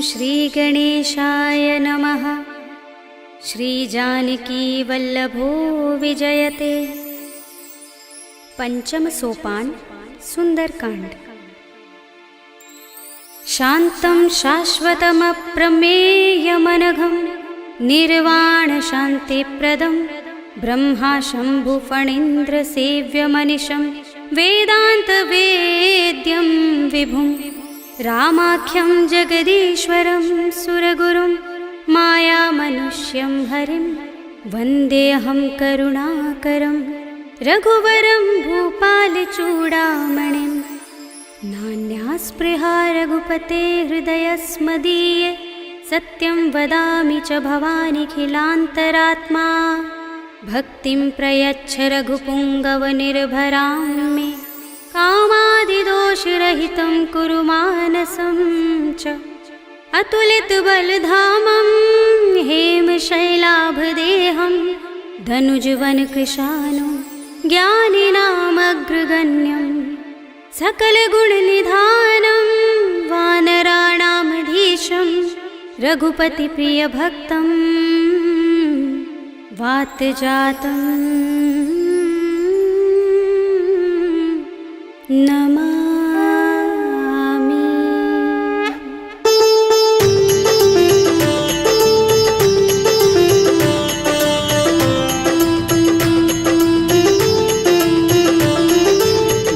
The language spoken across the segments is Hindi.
श्रीगणेशाय नमः। श्रीजानकीवल्लभो विजयते। पंचम सोपान सुंदरकांड। शान्तं शाश्वतमप्रमेयमनघं निर्वाणशान्तिप्रदं ब्रह्मा शम्भुफणीन्द्रसेव्यमनिशं वेदान्तवेद्यं विभुं रामाख्यं जगदीश्वरं सुरगुरुं मायामनुष्यं हरिं वन्देऽहं करुणाकरं रघुवरं भूपालचूडामणिं। नान्यास्पृहा रघुपते हृदयस्मदीये सत्यं वदामि च भवानिखिलान्तरात्मा। भक्तिं प्रयच्छ रघुपुङ्गवनिर्भरां मे कामादिदोषरहितं कुरु मानसं च। अतुलितबलधामं हेमशैलाभदेहं धनुजवनकृशानुं ज्ञानिनामग्रगण्यं सकलगुणनिधानं वानराणामधीशं रघुपतिप्रियभक्तं वातजातं नमामि।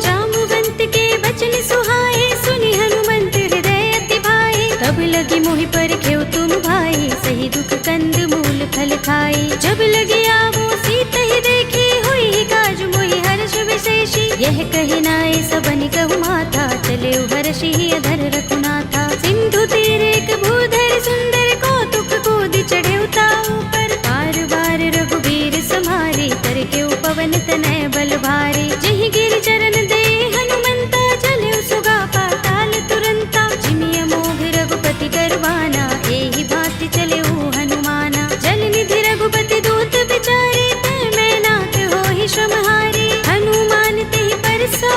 जामुवंत के बचन सुहाए सुनि हनुमंत हृदय अति भाए। तब लगी मोहि परखेउ तुम भाई सही दुख कंद मूल फल खाई। जब लगी आवो सीता ही देखी हुई काज मोहि हर्ष विशेषी। यह कही नाय सबनि कहु माथा चले हर्षि अधर रघुनाथा। सिंधु तीर एक भूधर सुंदर कौतुक कूदि चढ़े ताऊ पर। बार बार रघुबीर समारे तर के पवन तनय बल भारे। जहि गिर चरण दे हनुमंता चले सुगा पाताल तुरंता। जिमिय मोघ रघुपति करवाना एहि भांति चले हनुमाना। जल निधि रघुपति दूत बिचारे तै मैं नाथ होहि श्रमहारी। हनुमान तेहि परसा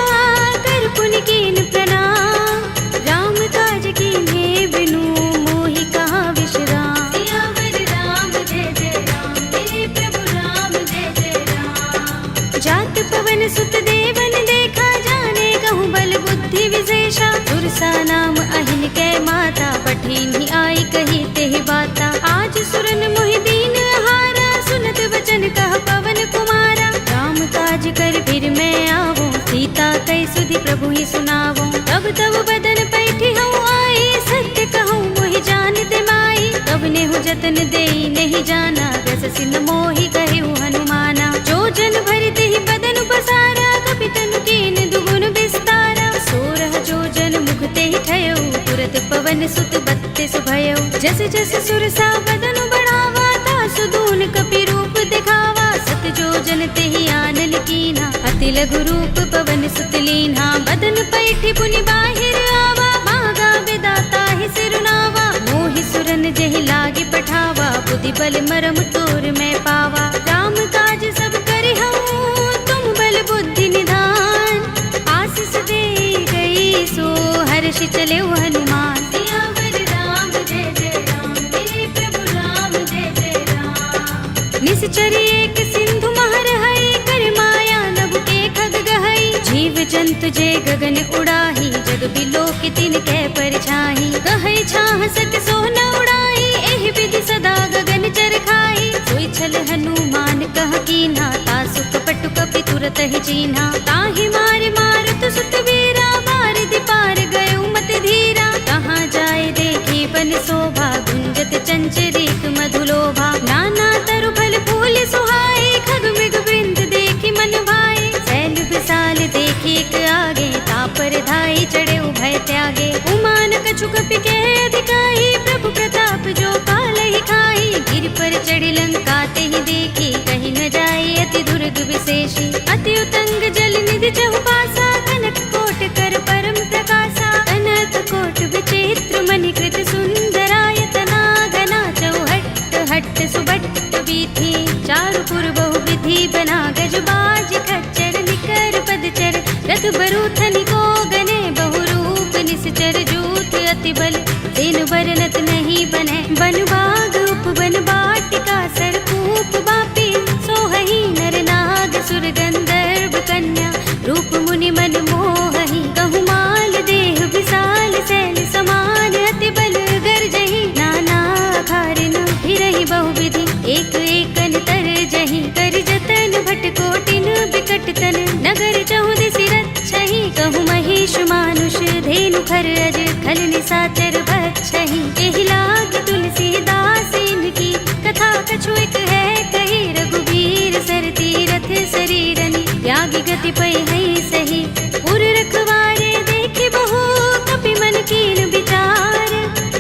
कर पुनि कीन प्रणाम। राम काज कीन्हे बिनु मोहि कहाँ विश्राम। सियावर राम जय जय राम मेरे प्रभु राम जय जय राम। जात पवन सुत देवन देखा जाने कहूँ बल बुद्धि विशेषा। सुरसा नाम अहिन कै माता पठिनी आई कही तेहि बाता। आज सुरन मोहि दीन हारा सुनत वचन कह पवन कुमारा। राम काज कर फिर मैं आवो सीता कई सुधि प्रभु ही सुनावो। तब तब बदन पैठी हूँ आई सत्य कहूँ मोहि जान दे माई। तब नेहु जतन देई नहीं जाना रस सिन मोहि कहु हनुमाना। जो जन भरते ही बदन पसारा कपितनु कीन दुगुन विस्तारा। सोरह जो जन मुखते ही ठयो तुरत पवन सुत बत्तीस भयो। जस जस सुरसा बदन बढ़ावा तासु दून कपि रूप दिखावा। सत जो जन तेहि आनन कीन्हा अति लघु रूप पवन सुत लीन्हा। बदन पैठी पुनि बाहिर आवा मागा विदाता ही सिरुनावा। मोहि सुरन जहि लागे पठावा बुद्धि बल मरम तोर मैं पावा। राम काज सब करि हूँ तुम बल बुद्धि निधान। आशीष दे गई सो हर्षि चले हनुमान। सियावर राम जय जय राम मेरे प्रभु राम जय जय राम। निश्चरी एक सिंधु महर हई कर माया नभ के खग गहई। जीव जंतु जे गगन उड़ाही जग बिलो के तिन कै परछाई। कहै छाह सक सो न उड़ाई एहि विधि सदा गगन चर खाई। सोई छल हनुमान कह कीन्हा तासु कपट कपि तुरत ही चीन्हा। ताहि मार मारुत सुत वीरा बारिधि पार गयो मत धीरा। कहाँ जाए देखी बन शोभा गुंजत चंचरीक मधुलोभा। नाना तरु फल फूल सुहाए खग मृग वृंद देखी मन भाए। सैल विशाल देखी एक आगे तापर धाई चढ़े भय त्यागे। उमान कछु कपि के अधिकाई प्रभु प्रताप जो काल ही खाई। गिर पर चढ़ी लंका तेहि देखी कहीं न जाए अति दुर्ग विशेषी। अति उतंग जल निधि चहुपासा कनक कोट कर परम प्रकाशा। अनंत कोट विचित्र मणिकृत सुंदरायतना घना चौहट्ट हट्ट सुबट्ट वीथि। चारु पुर बहु विधि बना गज बाज खच्चर निकर पदचर। रथ बरूथनि को गने बहु रूप निश्चर जूथ अति बल दिन वर्णत मुखर अज खल निसाचर बच्छहि। एहि लाग तुलसीदास इनकी कथा कछु एक है कही। रघुबीर सर तीरथ शरीरनि त्यागी गति पै है सही। उर रखवारे देखे बहु कपि मन कीन विचार।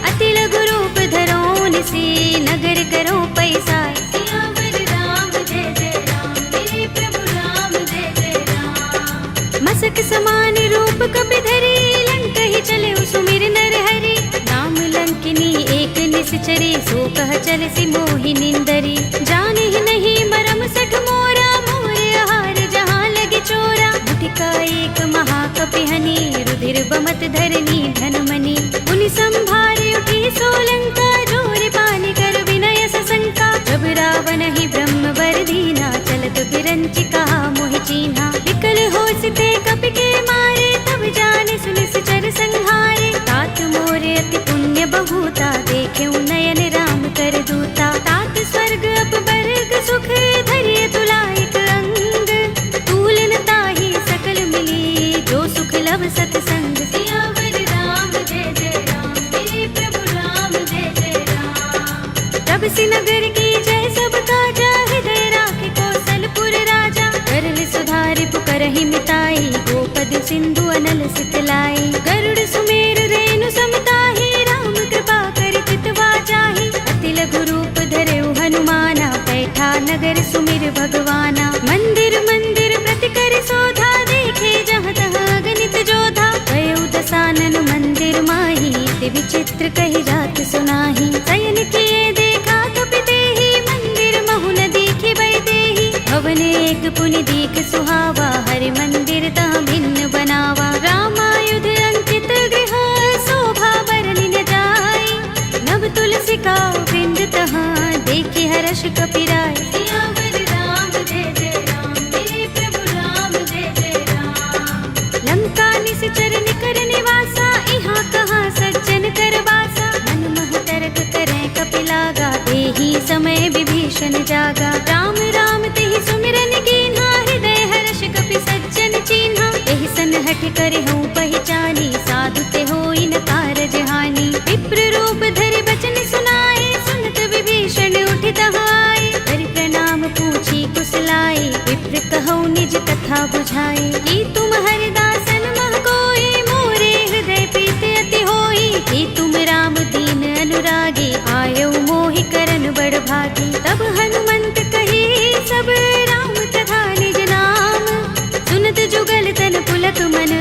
अति लघु रूप धरौन से नगर करो पैसार। सियावर राम जय जय राम मेरे प्रभु राम जय जय राम। मसक समान रूप कपि धरि लंकहि चले सुमिर नर हरि। नाम लंकिनी एक निश्चरी सो कह चल सी मोहि निंदरी। जाने ही नहीं मरम सठ मोरा मोर आहार जहाँ लगे चोरा। मुठिका एक महाकपिहनि रुधिर बमत धरनी धनमणि। मुनि संभारे उठी सोलंका जोर पानी कर विनय सशंका। जब रावण ही ब्रह्म वर दीना चलत बिरंचि कहा मोहि चीन्हा। विकल होसिते कपि के मारे तब जाने सुनि सचर संहारे। तात मोरे अति पुण्य बहुता देखे नयन राम कर दूता। तात स्वर्ग अपवर्ग सुख धरिय तुलायक अंग। तूल न ताहि सकल मिली जो सुख लव सतसंग। सियावर राम जय जय राम मेरे प्रभु राम जय जय राम। तब से नगर की जय सब काजा हृदय राखे कौशलपुर राजा। करल सुधारि पुकरहि मिताई गोपद सिंधु अनल सितलाई। गरुड़ सुमेर रेणु समताहि राम कृपा कर चितवा जाहि। अति लघु रूप धरेउ हनुमाना बैठा नगर सुमिर भगवाना। मंदिर मंदिर प्रति कर शोधा देखे जहाँ तहाँ गणित जोधा। गयउ दसानन मंदिर माही ते विचित्र कही जात सुनाही। शयन किए देखा कपि तेहि मंदिर महु न दिखि बै देहि। भवन एक पुनि दीख सुहावा हरि मंदिर तहाँ भिन्न बनावा। रामायुध अंकित गृह शोभा बरनि न जाय। नव तुलसी का वृंद तहाँ देखे हर्ष कपि राय। सियावर राम जय जय राम मेरे प्रभु राम जय जय राम। लंका निश्चर निकर निवासा इहाँ कहाँ सज्जन कर बासा। मन मोह तरक करें कपि लागा देहि समय विभीषण जागा। राम राम तेहि सुमिरन कीन्हा हृदय हर्ष कपि सज्जन चीन्हा। एहि सन हठ करे हूँ पहचानी साधु ते होई न कारज हानि। विप्र रूप धरि बचन सुनाए सुनत विभीषण उठि तहाय। हरि प्रणाम पूछी कुशलाए विप्र कहौ निज कथा बुझाए। कि तुम हरिदासन मह कोई मोरे हृदय प्रीत अति होई। कि तुम राम दीन अनुरागी आयौ मोहि करन बड़ भागी। तब हनुमंत कही सब राम तथा निज नाम। सुनत जुगल तन पुलक मन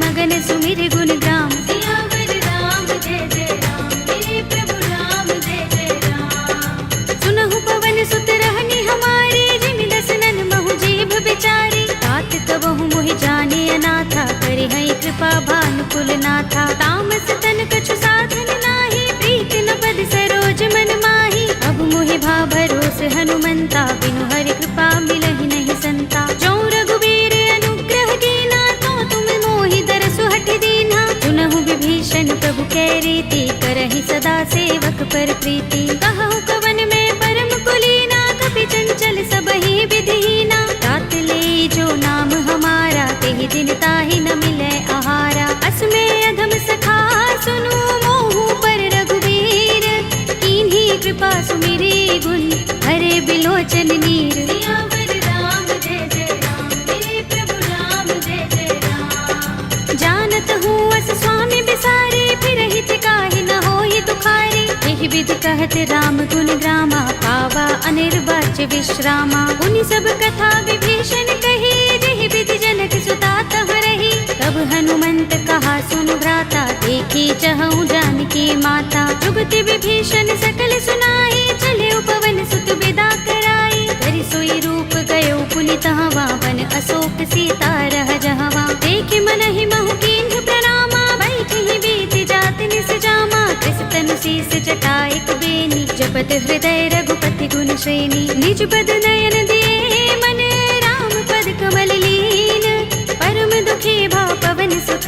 मगन सुमिर गुण ग्राम। सियावर राम जय जय राम मेरे प्रभु राम जय जय राम। सुनहु पवन सुत रहनी हमारे जिमि दसनन महु जीभ बिचारी। तात कबहु मोहि जाने अनाथा करे हैं कृपा भानुकुल नाथा। तामस तन कछु साधन नाही प्रीत न पद सरोज मन माही। अब मोहि भा भरोस हनुमंता बिनु हरि कृपा मिलहि नहीं संता। जो रघुबीर अनुग्रह कीना तो तुम मोहि दरसु हठ दीन्हा। सुनहु विभीषण प्रभु कै रीति करहि सदा सेवक पर प्रीति। कहु कवन में परम कुलीना कपि चंचल सबहि विधिहीना। तात ले जो नाम हमारा तेहि दिन ताहि न मिलै आहारा। अस में अधम सखा सुनु मोहु पर रघुबीर। कीन्ही कृपा सुमिरी गुण हरे बिलोचन नीर। सियावर राम जय जय राम मेरे प्रभु राम जय जय राम। जानत हूँ अस स्वामी बिसारे फिरहित काहि न होई दुखारे। एहि विधि कहत राम गुण ग्रामा पावा अनिर्वाच्य विश्रामा। उनि सब कथा विभीषण कही जेहि विधि जनक सुता तहाँ रही। तब हनुमंत कहा सुनु भ्राता देखी चहु जानकी माता। जुगति विभीषण सकल सुनाई चले पवन सुत विदा कराई। धरि सोई रूप गयो पुनि तहाँ वन अशोक सीता रह जहवा। देखे मन ही महु कीन्ह प्रणामा बैठि बीत जात निस जामा। कृस तनु शीस जटाइक बेनी जपत हृदय रघुपति गुण श्रेणी। निज पद नयन दिए मन राम पद कमल लीन। परम दुखी भाव पवन सुत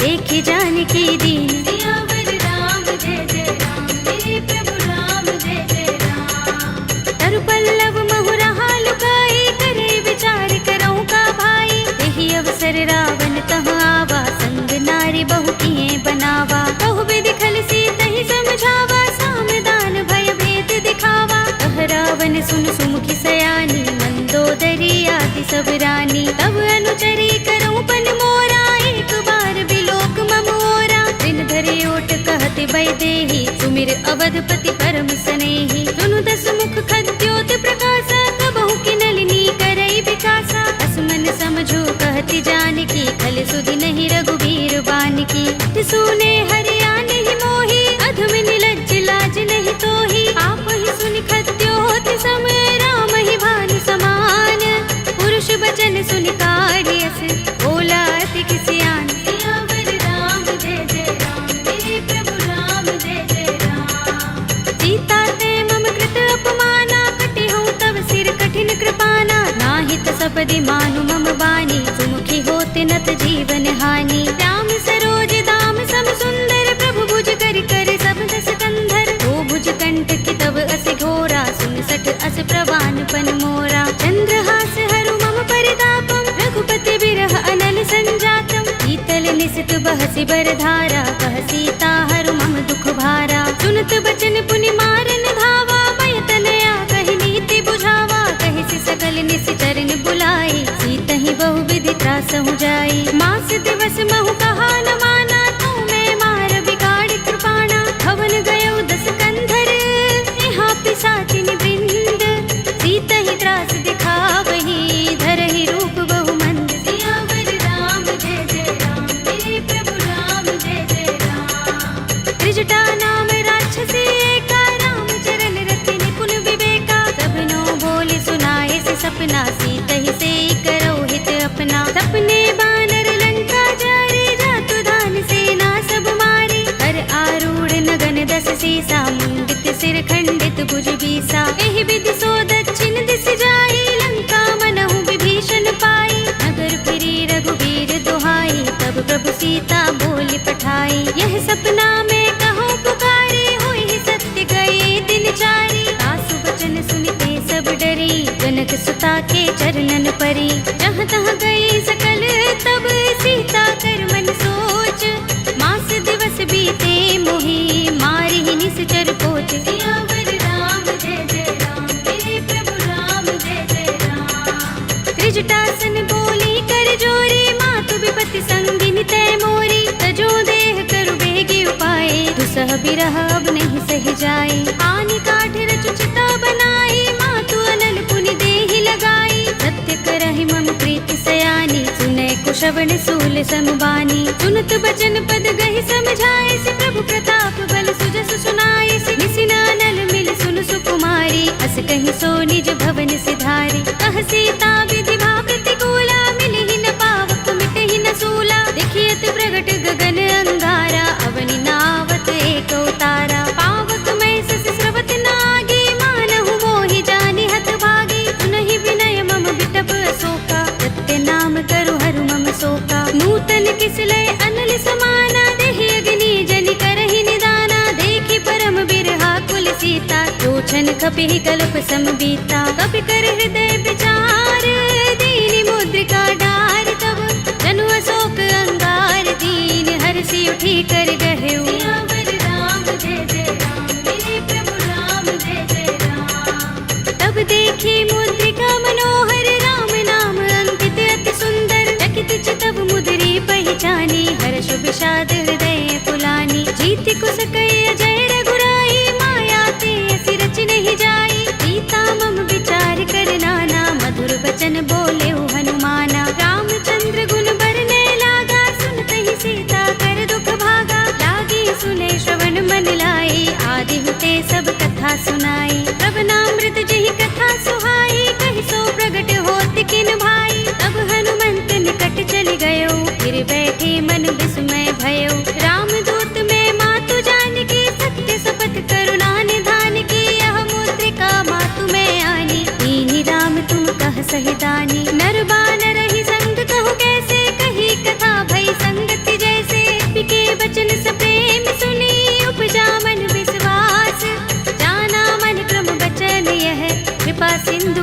देखि जानकी दीन। सियावर राम जय जय राम मेरे प्रभु राम जय जय राम। तरु पल्लव महु रहा लुकाई करे विचार करऊँ का भाई। यही अवसर रावण तहाँ आवा संग नारी बहु किए बनावा। बहु विधि खल सीत ही समझावा, सामदान भय भेद दिखावा। कह रावण सुन सुमुखी सयानी, मंदोदरी आदि सब रानी। तब अनुचरी करऊं पन मोरा, एक बार बिलोक मम ओरा। दिन धरि ओट कहते वैदेही, सुमिर अवधपति परम स्नेही। सुनु दस मुख खद्योत प्रकाशा, कबहु की नलिनी करई विकासा। असमन समझो कहती जानकी, खल सुधि नहीं रघुबीर बानकी। सुने हरिया नहीं मोही, अधम निलज्ज लाज नहीं तोही। आप ही सुनि खद्योत सम, राम ही भानु समान। पुरुष बचन सुनि काढ़ियस, बोला अति किसी आन। सियावर राम जय जय राम, मेरे प्रभु राम जय जय राम। सीता ते मम कृत अपमाना, कटि हूँ तब सिर कठिन कृपाना। नाहित सपदि मानु मम बानी, सुमुखी होते नत जीवन हानि। राम सरोज दाम सम सुंदर, प्रभु भुज कर कर सब दस कंधर। ओ भुज कंठ की तब अस घोरा, सुन सठ अस प्रवान पन मोरा। चंद्रहास हरु मम परितापम, रघुपति बिरह अनल संजातम। शीतल निसित बहसि बरधारा, कह सीता हरु मम दुख भारा। सुनत बचन पुनि मारन धावा, मय तनया कहि नीति बुझावा। कहि सि सकल निसिचर बुलाई, सीतहि बहु विधि त्रासहु जाई। मास दिवस महु कहा न माना, तू मैं मार बिगाड़ कृपाणा। भवन गयो दस कंधर, यहाँ पिशाचिनी वृंद। सीतहि त्रास दिखावही, धरहि रूप बहु मंद। सियावर राम जय जय राम, मेरे प्रभु राम जय जय राम। त्रिजटा नाम राक्षसी एका, राम चरण रति निपुण विवेका। सबनो बोले सुनाए से सपना, सीतहि से करो हित अपना। सपने बानर लंका जारे, जातु धान सेना सब मारे। हर आरूढ़ नगन दस सीसा, मुंडित सिर खंडित भुज बीसा। एहि विधि सो दक्षिण दिस जाई, लंका मनहु विभीषण पाई। नगर फिरी रघुबीर दुहाई, तब प्रभु सीता बोली पठाई। यह सपना में कहूँ पुकारे, होई सत्य गए दिन चारी। सासु वचन सुनते सब डरी, जनक सुता के चरणन परी। जहाँ तहाँ गई सकल तब, सीता कर मन सोच। मास दिवस बीते मोही, मारी ही निश्चर पोच। सियावर राम जय जय राम, मेरे प्रभु राम जय जय राम। त्रिजटासन बोली कर जोरी, मातु विपति संगिनी तै मोरी। तजो देह करु बेगी उपाय, दुसह बिरह अब नहीं सह जाए। आनि काठ रचु चिता बनाई, मातु अनल पुनि देहि लगाई। सत्य करहि मम प्रीति सयानी, सुनै कुशवन सूल समबानी। सुनत बचन पद गहि समझाए, से प्रभु प्रताप बल सुजस सुनाए। से निसिना नल मिल सुन सुकुमारी, अस कहि सो निज भवन सिधारी। कह सीता विधि भा प्रतिकूला, मिलहि न पावक मिटहि न सूला। देखियत प्रगट गगन अंगारा, अवनि नावत एक उतारा। पावक मैं सस स्रवत नागी, मानहु मोहि जानि हत भागी। सुनहि विनय मम बिटप अशोका, सत्य नाम करु हरु मम शोका। नूतन किसलय अनल समाना, देहि अग्नि जनि करहि निदाना। देखि परम बिरहा कुल सीता, लोचन कपिहि कल्प सम बीता। कपि कर हृदय विचार, दीनि मुद्रिका डार। तब जनु अशोक अंगार, दीन हर्षि उठी कर गहेउ। सियावर राम जय जय राम, मेरे प्रभु राम जय जय राम। तब देखी मुद्रिका मनोहर, राम नाम अंकित अति सुंदर। चकित चितव मुद्री पहचानी, हर्ष विषाद हृदय कुलानी। जीति कुस कई अजय रघुराई, माया ते असी रच नहीं जाई। सीता मम विचार कर नाना, मधुर वचन बोले हनुमाना। रामचंद्र गुण बरने लागा, सुनते सीता कर दुख भागा। लागी सुने श्रवण मन लाई, आदि हुते सब कथा सुनाई। श्रवणामृत जहि कथा सुहाई, कहि सो प्रगट होत किन भाई। तब हनुमंत निकट चल गयो, फिर बैठे मन विस्मय भयो। रामदूत में मातु जानकी, सत्य शपथ करुणा निधान की। यह मुद्रिका मातु में आनी, दीनि राम तुम कह सही दानी। नर बानर ही संग कहु कैसे, कही कथा भई संगति जैसे। पिके वचन सप्रेम सुनी, उपजा मन विश्वास। जाना मन क्रम बचन यह, कृपा सिंधु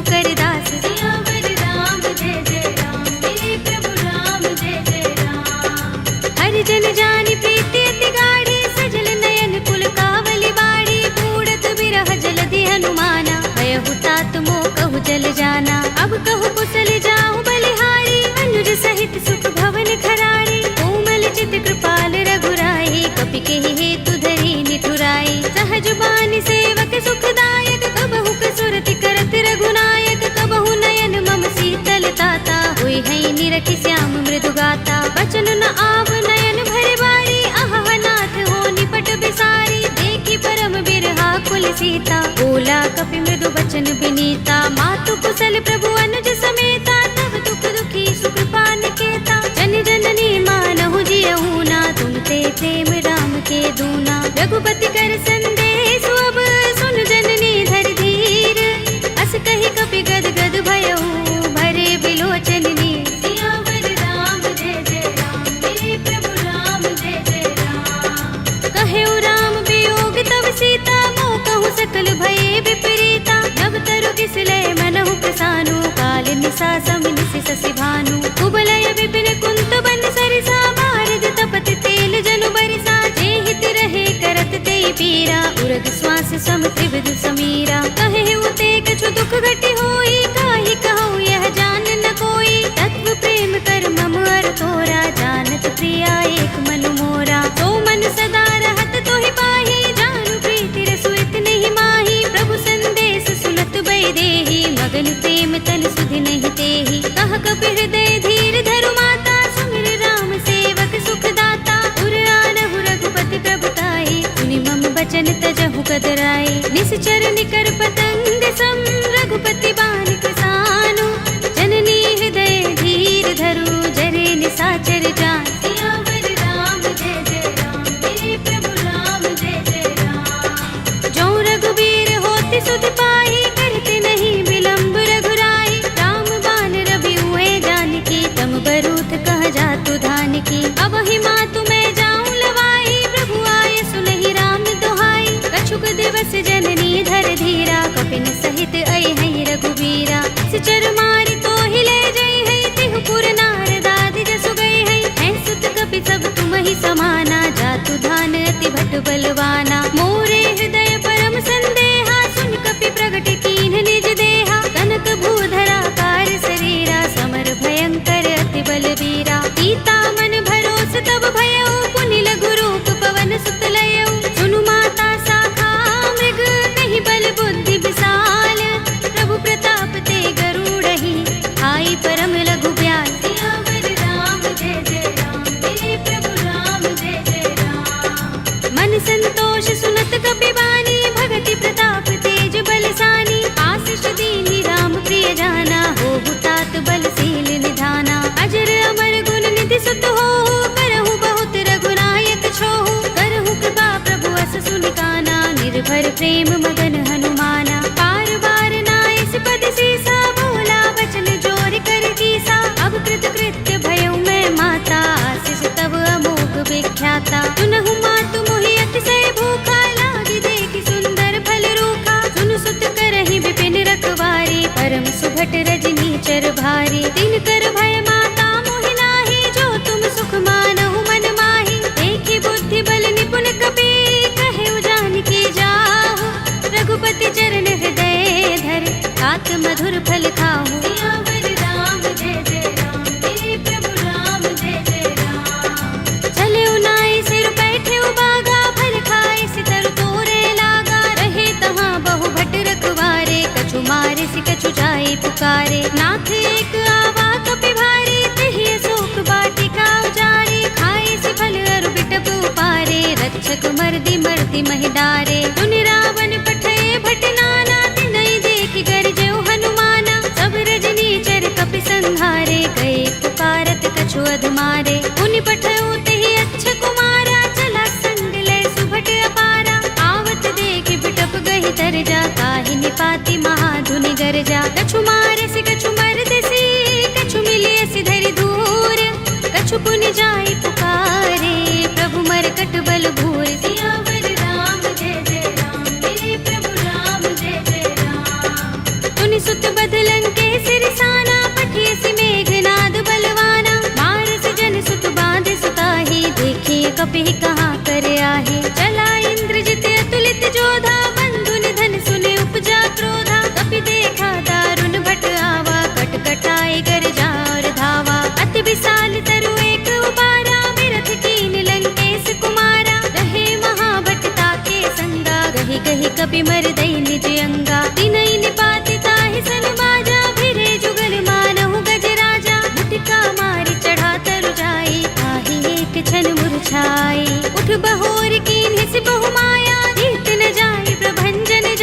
सीता, बोला कपि मृदु बचन विनीता। मातु कुशल प्रभु अनुज समेता, तब दुख दुखी सुकृपा निकेता। जन जननी मानहु जियहु ना, तुम ते प्रेम राम के दूना। रघुपति कर संदेश अब सुन जननी धर धीर, अस कहि कपि गद गद भयहु भरे बिलोचन नीर। सियावर राम जय जय राम, मेरे प्रभु राम जय जय राम। कहेउ राम वियोग तब सीता, मोह कहूँ सकल भये विपरीता। नव तरु किसले मनहु प्रसानु, काल निसा समिनिसि शशि भानु। कुबलय विपिन कुंत बन सरिसा, बारद तपत तेल जनु बरिसा। जे हित रहे करत ते पीरा, उरग श्वास सम त्रिविध समीरा। कहेउ ते कछु दुख घटी होई, काहि कहूँ यह जान न कोई। तत्व प्रेम कर मम अर तोरा, जानत प्रिया एक मन मोरा। तो मन सदा रहत तोहि पाही, जानु प्रीति रसुइत नहीं माही। प्रभु संदेश सुनत बै देहि, मगन प्रेम तन सुधि नहीं तेहि। कह कपि हृदय धीर धरु माता, सुमिर राम सेवक सुख दाता। उर आनहु रघुपति प्रभुताई, सुनि मम बचन तजहु कदराई। निश्चर निकर पतंग सम, रघुपति बानिक सानु। जननी हृदय धीर धरु, जरे निसाचर जान। सियावर राम जय जय राम, मेरे प्रभु राम जय जय राम। जो रघुबीर होति सुधि पाही, करते नहीं विलंब रघुराई। राम बान रवि हुए जानकी, तम बरूथ कह जातु धानकी। अब ही मातु मैं जाऊं लवाई, प्रभु आए सुनहि राम दोहाई। कछुक दिवस जननी धर धीरा, कपिन सहित अइ हैं रघुबीरा। सिचर मारि तो ही ले जई है, तिहु पुर नारद आदि जसु गए हैं। हैं सुत कपि सब तुम ही समाना, जातु धान अति भट बलवाना। मोरे हृदय परम संदेहा, सुन कपि प्रगट कीन्ह निज देहा। कनक भूधरा कार शरीरा, समर भयंकर अति बलवीरा। सीता मन भरोस तब भयउ, पुनि लघु रूप पवन सुत लयउ। सुनु माता शाखा मृग, नहीं बल बुद्धि विशाल। प्रभु प्रताप ते गरुड़हि, आई परम लघु ब्याल। सियावर राम जय जय राम, मेरे प्रभु राम जय जय राम। मन संतोष सुनत कपि बानी, भगति प्रताप तेज बलसानी। आशीष दीनी राम प्रिय जाना, होहु तात बलशील निधाना। अजर अमर गुण निधि सुत होहु, करहु बहुत रघुनायक छोहु। करहु कृपा प्रभु अस सुनि काना, निर्भर प्रेम मगन हनुमाना। बार बार नाइस पद सीसा, बोला वचन जोर कर कीसा। अब कृत कृत्य भयउ मैं माता, आशीष तब अमोघ विख्याता। सुनहु मातु मोहि अतिशय भूखा, लागी देखि सुंदर फल रूखा। सुनु सुत करहि विपिन रखवारी, परम सुभट रजनी चर भारी। दिन कर भय माता मोहि नाहि, जो तुम सुख मानहु मन माहि। देखि बुद्धि बल निपुण कपि, कहेउ जानकी जाहु। रघुपति चरण हृदय धर, तात मधुर फल खाहु। सियावर राम जय जय राम, मेरे प्रभु राम जय जय राम। चले उनाई सिर बैठे बागा, फल खाए सितर तोरे लागा। रहे तहाँ बहु भट रखवारे, कछु मारे सि कछु जाए पुकारे। नाथ एक आवा कपि भारी, तिहि अशोक वाटिका उजारी। खाए सि फल अरु बिटप उपारे, रक्षक मर्दि मर्दि महि डारे। सुनि रावण पठय भट नाना, तिनहि देखि गरजेउ हनुमाना। सब रजनी चर कपि संहारे, गए पुकारत कछु अधमारे। मुनि पठउ तेहि अच्छ कुमारा, चला संग लय सुभट अपारा। आवत देखि बिटप गहि तरजा, काहि निपाति महाधुनि गरजा। कछु मारे सि कछु मरदेसि, कछु मिलिए सि धरि धूर। कछु पुनि जाई पुकारे, प्रभु मरकट बल भूर। सियावर राम जय जय राम, मेरे प्रभु राम जय जय राम। तुनि सुत बध लंकेश रिसाना, पठिए सि मेघनाद बलवाना। मारस जन सुत बांध सुताहि, देखिए कपि कहाँ कर आहे। चला इंद्रजित अतुलित जोधा, बंधु निधन सुने उपजा क्रोधा। कपि देखा दारुण भट आवा, कट कटाए गरजा और धावा। अति विशाल तरु एक उबारा, बिरथ कीन लंकेश कुमारा। रहे महाभट ताके संगा, गहि गहि कपि मर दई निज अंगा। तिनहि निपाति ताहि सन बाजा, भिरे जुगल मानहु गज राजा। मुटिका मारि चढ़ा तरु जाई, ताहि एक छन मुरझाई। उठ बहोर कीन्हि सि बहु माया, जीत न जाय प्रभंजन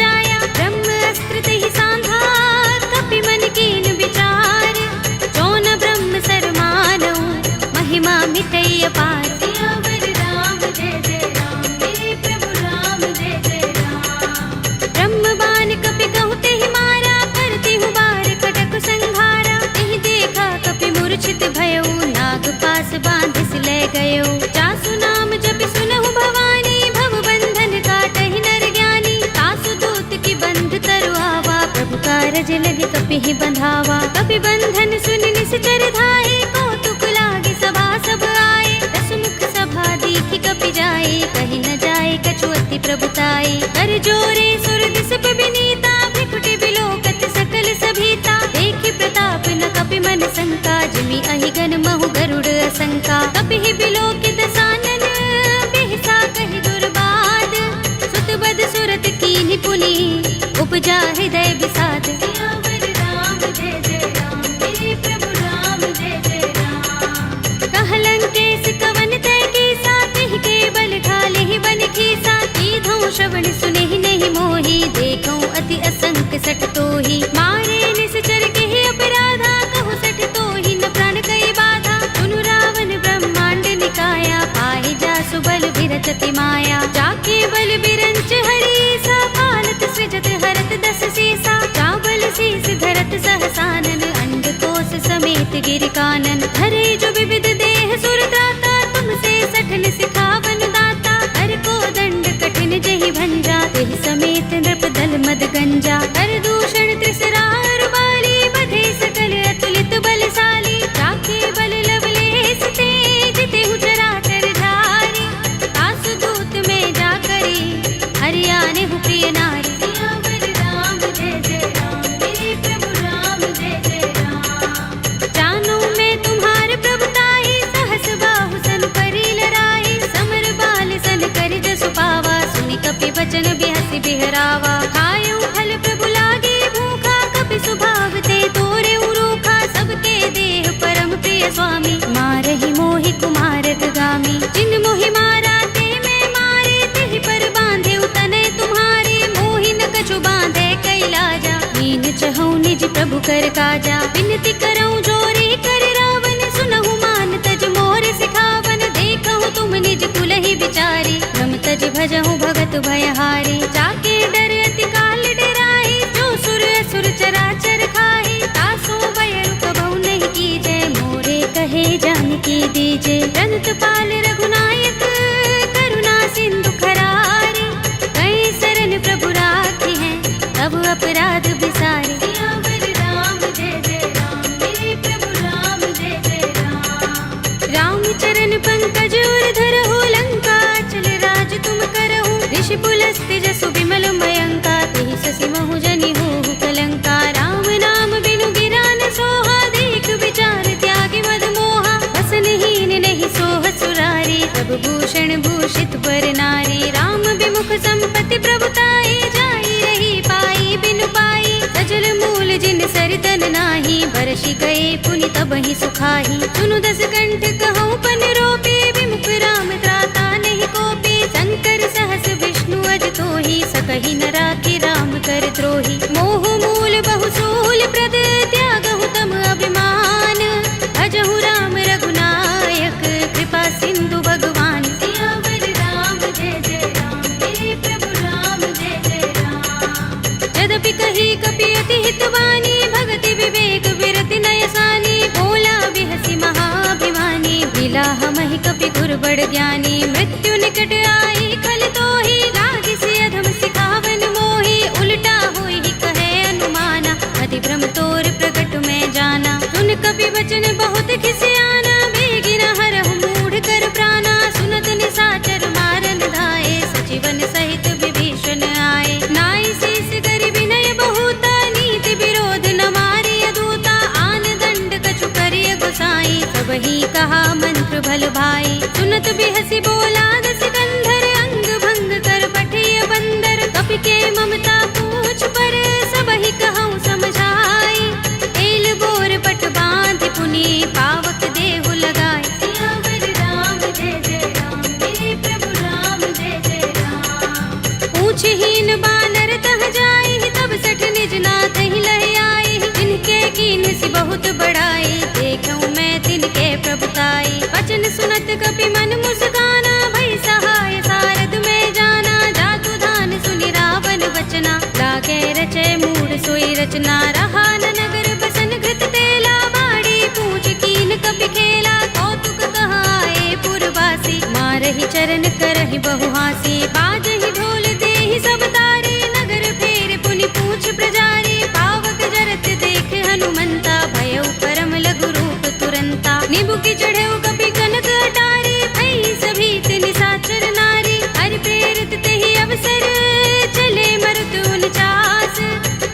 कपि ही बंधावा। कपि बंधन सुन निश्चर धाये, कौतुक लागे सभा सब आए। दस मुख सभा दीखि कपि जाए, कही न जाए कछु अति प्रभुताई। कर जोरे सुर दिस विनीता, भ्रिकुटि बिलोकत सकल सभीता। देखि प्रताप न कपि मन शंका, जिमि अहि गण महु गरुड़ असंका। कपि ही बिलोकित सानन, बिहसा कहि दुर्बाद। सुत बद सुरत कीन्हि पुनि, उपजा हृदय विषाद। सियावर राम जय जय राम, मेरे प्रभु राम जय जय राम। कह लंकेश कवन तय कीसा, तिहि के बल ढाले ही बन खीसा। कीधौं श्रवण सुनेहि नहीं मोहि, देखौं अति असंक सठ तोहि। मारे निश्चर केहि अपराधा, कहु सठ तोहि न प्राण कई बाधा। सुनु रावण ब्रह्मांड निकाया, पाहि जासु बल विरचति माया। जाके बल बिरंच हरीसा, पालत सृजत हरत दस सीसा। चावल शीस धरत सहसानन, अंडकोश समेत गिर कानन। धरे जो विविध देह सुर दाता, तुमसे सठन सिखावन दाता। हर को दंड कठिन जहि भंजा, तेहि समेत नृप दल मद गंजा। कर दूषण त्रिसरार बाली, बधे सकल अतुलित बलशाली। जाके बल लवलेश ते, जितेहु चराचर धारी। तासु दूत में जा करी, हरियाणे हु प्रिय नारी। सियावर राम जय जय राम, मेरे प्रभु राम जय जय राम। जानो मैं तुम्हार प्रभुताई, सहस बाहु सन करी लड़ाई। समर बाल सन करि जसु पावा, सुनि कपि बचन बिहसि बिहरावा। खायउ फल प्रभु लागे भूखा, कपि सुभाव ते तोरे उरूखा। सबके देह परम प्रिय स्वामी, मारहि मोहि कुमारक गामी। जिन मोहि मारा ते मैं मारे, तिहि पर बांधे तनय तुम्हारे। मोहि न कछु बांधे कैलाजा, मीन चहु निज प्रभु कर काजा। विनती करऊं जोरी कर रावण, सुनहु मान तज मोर सिखावन। देखहु तुम निज कुलहि बिचारी, रम तज भजहु भगत भयहारी। जाके डर अति काल डराहि, जो सुर असुर चराचर खाहि। तासो बयरु कबहु नहीं कीजय, मोरे कहे जानकी दीजे। रंत पाल रघुनायक, करुणा सिंधु खरारे। कई शरण प्रभु राखे हैं, तब अपराध बिसारे। सियावर राम जय जय राम, मेरे प्रभु राम जय जय राम। राम चरण पंकज उर धरहु, लंका चल राज तुम करहु। ऋषि पुलस्त्य जसु विमल मयंका, तेहि शशि महु जनि होहु कलंका। राम नाम बिनु गिरा न सोहा, देख विचार त्यागी मद मोहा। बसनहीन नहीं सोह सुरारी, प्रभु भूषण भूषित बर नारी। राम विमुख संपत्ति प्रभुताई, जाई रही पाई बिनु पाई। सजल मूल जिन सरितन नाही, बरषि गए पुनि तबहि सुखाही। सुनु दस कंठ कहऊँ पन रोपे, विमुख राम त्राता नहीं कोपे। शंकर सहस विष्णु अज तोहि, सकहि न राखि राम कर द्रोही। मोह मूल बहु सूल प्रद, त्यागहु तम अभिमान। भजहु राम रघुनायक, कृपा सिंधु भगवान। सियावर राम जय जय राम, मेरे प्रभु राम जय जय राम। यद्यपि कही कपि अति हितवानी, भगति विवेक विरति नय सानी। बोला बिहसि महाभिमानी, मिला हमहि कपि गुर बड़ ज्ञानी। मृत्यु निकट आई खल तोहि, लागिसि अधम सिखावन मोहि। उल्टा होई कहे अनुमाना, अति भ्रम तोर प्रगट में जाना। सुन कपि वचन बहुत खिसियाना, बेगिन हरहु मूढ़ कर प्राणा। सुनत निशाचर मारन धाये, सजीवन सहित विभीषण आए। नाई शीस करि विनय बहुता, नीति विरोध न मारिय दूता। आन दंड कछु करिय गोसाई, सबहि कहा मंत्र भल भाई। सुनत बिहसि बोला दस कंधर, अंग भंग कर पठिय बंदर। कपि के ममता पूछ पर, सबहि कहऊँ समझाई। एल बोर पट बांधि पुनि, पावक देहु लगाई। सियावर राम जय जय राम, मेरे प्रभु राम जय जय राम। पूछहीन बानर तह जाई, तब सठ निज नाथ ही लहि आई। जिनके कीन्हि बहुत बड़ाई, देखऊँ मैं तिनके प्रभुताई। वचन सुनत कपि मन मुस्काना, भई सहाय सारद में जाना। जातु धान सुनि रावण वचना, लागे रचय मूढ़ सोई रचना। रहा न नगर बसन घृत तेला, बाड़ी पूछ कीन कपि खेला। कौतुक कहाए पुरवासी, मारहि चरण करहि बहु हासी। बाजहि ढोल देहि सब तारे, नगर फेर पुनि पूछ प्रजारी। पावक जरत देख बुकी चढ़े कपि कनक अटारी, भई सभी निशाचर नारी। हरि प्रेरित तेहि अवसर, चले मरुत 49।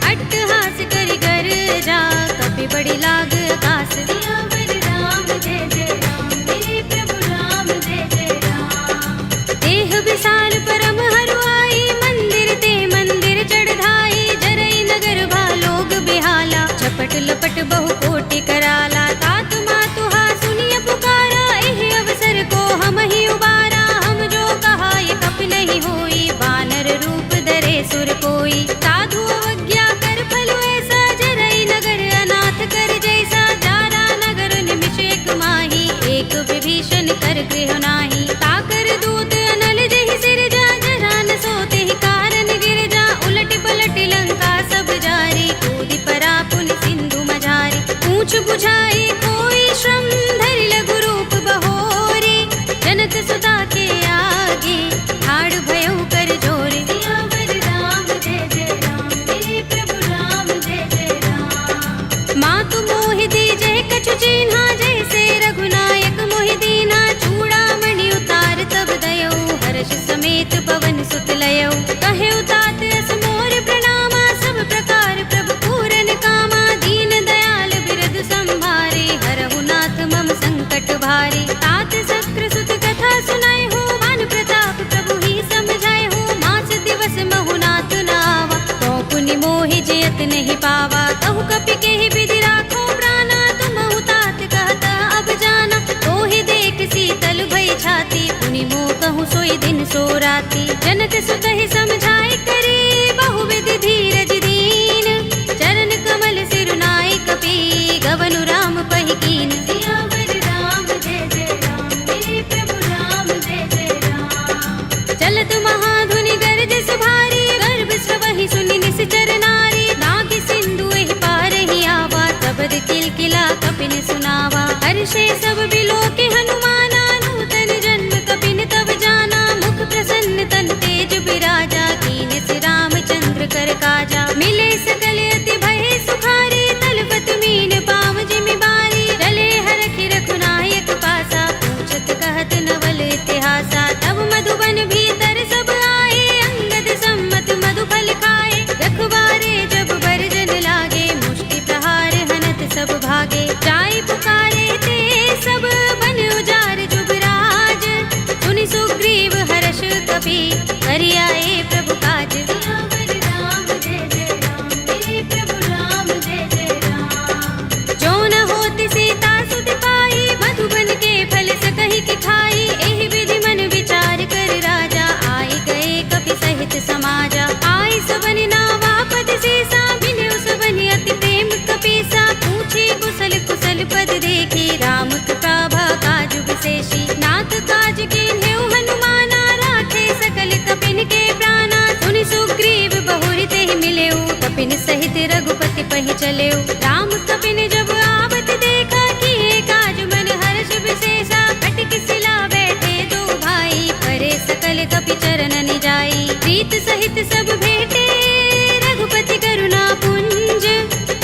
अट्टहास करि गर्जा, कपि बड़ी लाग आकाश। सियावर राम जय जय राम, मेरे प्रभु राम जय जय राम। देह विशाल परम हरुआई, मंदिर ते मंदिर चढ़ाई। जरई नगर भालोग बिहाला, झपट लपट बहु कोटि कराला। तात मातुहा सुनिय पुकारा, एहि अवसर को हम ही उबारा। हम जो कहा ये कपि नहीं होई, वानर रूप धरे सुर कोई। साधु अवज्ञा कर फल ऐसा, जरई नगर अनाथ कर जैसा। जारा नगर निमिष एक माही, एक विभीषण कर गृह नाही। ताकर दूत अनल जहि सिरजा, जरा न सोते ही कारण गिर जा। उलट पलट लंका सब जारी, कूदि परा पुनि सिंधु मझारी। पूछ बुझाई कोई श्रम, धरि लघु रूप बहोरी। जनक सुता के आगे, ठाड़ भयउ कर जोरे। सियावर राम जय जय राम, मेरे प्रभु राम जय जय राम। मातु मोहि दीजै कछु चिन्हा, जैसे रघुनायक मोहि दीन्हा। चूड़ामणि उतार तब दयौ, हर्ष समेत पवन सुत लयौ। कहे तात अस मोर प्रणामा, सब प्रकार प्रभु पूरन कामा। दीन दयाल बिरद संभारे, हरहु नाथ मम संकट भारे। तात शक्र सुत कथा सुनाए हो, मान प्रताप प्रभु ही समझाए हो। मास दिवस महु नाथ नावा, तो पुनि मोहि जयत नहीं पावा। कहु कपि केहि विधि राखो प्राणा, तुमहु तात कहता अब जाना। तोहि देख शीतल भई छाती, पुनि मोह कहूँ सोई दिन सो राती। जनक सुतहि समझाए करे, बहु विधि धीरज दीन। चरण कमल सिरुनाए कपि, गवनु राम पहि कीन। सियावर राम जय जय राम, मेरे प्रभु राम जय जय राम। चलत महाधुनि गरज सुभारी, गर्भ स्रवहि सुनि निश्चर नारी। नागि सिंधु एहि पार ही आवा, तबद किलकिला कपिन सुनावा। हर्षे सब बिलोके हनुमाना, नूतन जन्म कपिन तब जाना। मुख प्रसन्न तन तेज बिराजा, कीन सि रामचंद्र कर काजा। मिले सकल अति भय सुखारी, तलपत मीन पाव जिमि बारी। चले हरखि रघुनायक पासा, पूछत कहत नवल इतिहासा। तब मधुबन भीतर सब आए, अंगद सम्मत मधु फल खाए। रखवारे जब बरजन लागे, मुष्टि प्रहार हनत सब भागे। जाय पुकारे ते सब, बन उजार जुबराज। सुनि सुग्रीव हर्ष कपि, करि आए प्रभु काज। सियावर राम जय जय राम, मेरे प्रभु राम जय जय राम। जो न होति सीता सुत पाई, मधुबन के फल सकहि कि खाई। एहि विधि मन विचार कर राजा, आए गए कपि सहित समाजा। आए सबनि नावा पद सीसा, मिले सबनि अति प्रेम कपीसा। पूछे कुशल कुशल पद देखी, राम कृपा काजु विशेषी। नाथ काज कीन्हेउ हनुमाना, राखे सकल कपिन के प्राणा। सुनि सुग्रीव बहुरि तेहि मिलेउ, कपिन सहित रघुपति पहि चलेउ। राम कपिन जब आवत देखा, किए काज मन हर्ष विशेषा। कटक सिला बैठे दो भाई, परे सकल कपि चरण जाई। प्रीत सहित सब भेटे, रघुपति करुणा पुंज।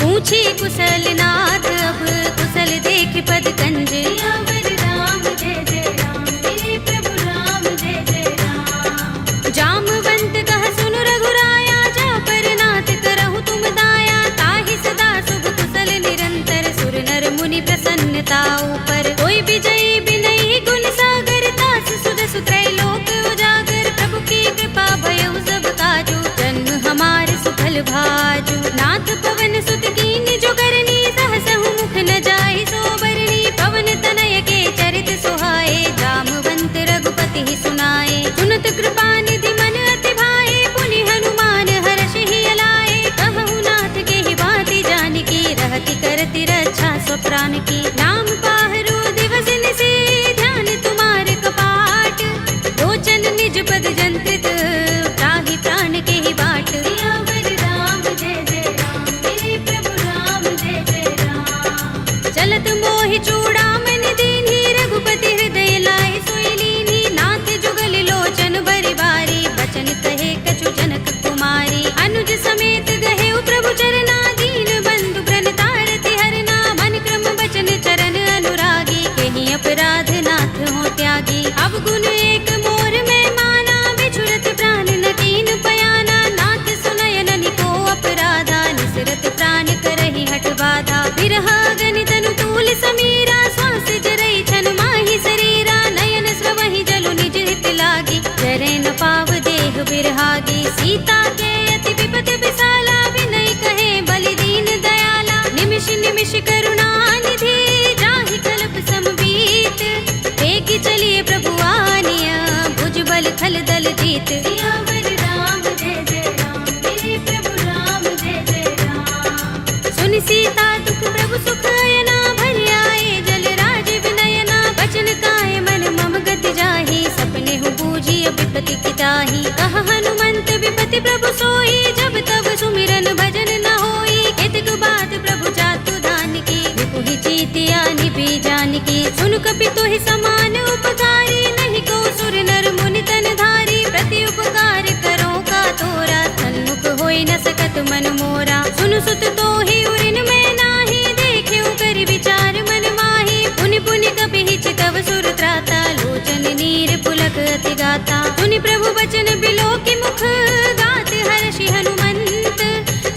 पूछी कुशल नाथ, अब कुशल देख पद कंज। सियावर राम जय जय राम, मेरे प्रभु राम जय जय राम। जामवंत कह सुनु रघुराया, जा पर नाथ करहु तुम दाया। ताहि सदा शुभ कुशल निरंतर, सुर नर मुनि प्रसन्नता ऊपर। कोई विजयी बिनहि गुण सागर, तास सुध सुत्रय लोक उजागर। प्रभु की कृपा भयउ सब काजू, जन्म हमार सुफल भाजू। नाथ पवन सुत कीन जो करनी, सहसहु मुख न जाहि सोबरनी। पवन तनय के चरित सुहाए, जामवंत रघुपति ही सुनाए। सुनत कृपा निधि मन अति भाए, पुनि हनुमान हर्षि ही अलाए। कहु नाथ के ही बाती जानकी, रहति करति रक्षा स्वप्रान की। नाम पाहरो दिवस निशि, ध्यान तुम्हार कपाट। लोचन निज पद जंत्रित, त्राहि प्राण के ही बाट। सियावर राम जय जय राम, मेरे प्रभु राम जय जय राम। चलत मोहि चूड़ामणि दीन्ही, रघुपति हृदय लाए सोई लीन्ही। नाथ जुगल लोचन बरि बारी, बचन कहे कछु जनक कुमारी। अनुज समेत गहेउ प्रभु चरना, दीन बंधु प्रण तारति हरना। मन क्रम बचन चरण अनुरागी, के चिरहागी, सीता के अति विपद विसाला, विनय कहे बलि दीन दयाला, निमिष निमिष करुणा निधि, जाहि कल्प समबीत, वेगी चलिए प्रभु आनिया, भुज बल खल दल जीत। सियावर राम जय जय राम, मेरे प्रभु राम जय जय राम। सुनि सीता दुख प्रभु सुख अयना, भरि आए जल राज विनयना, बचन काए मन मम गति जाहि, सपने हूँ बूझी विपति की ताहि। कहा हनुमंत विपति प्रभु सोई, जब तब सुमिरन भजन न होई, केतक बात प्रभु जातु धान की, विपुहि जीतिया निभि जानकी। सुन कपि तोहि समान उपकारी, नहीं को सुर नर मुनि तन धारी, प्रति उपकार करो का तोरा, सन्मुख होई न सकत मन मोरा। सुन सुत तोहि उरिन में नाही, देखेउ करि विचार मन माही, पुनि पुनि कपि हिचकव सुर त्राता, लोचन नीर पुलक अति गाता। सुनि प्रभु बचन बिलोकि मुख, गात हर्षि हनुमंत,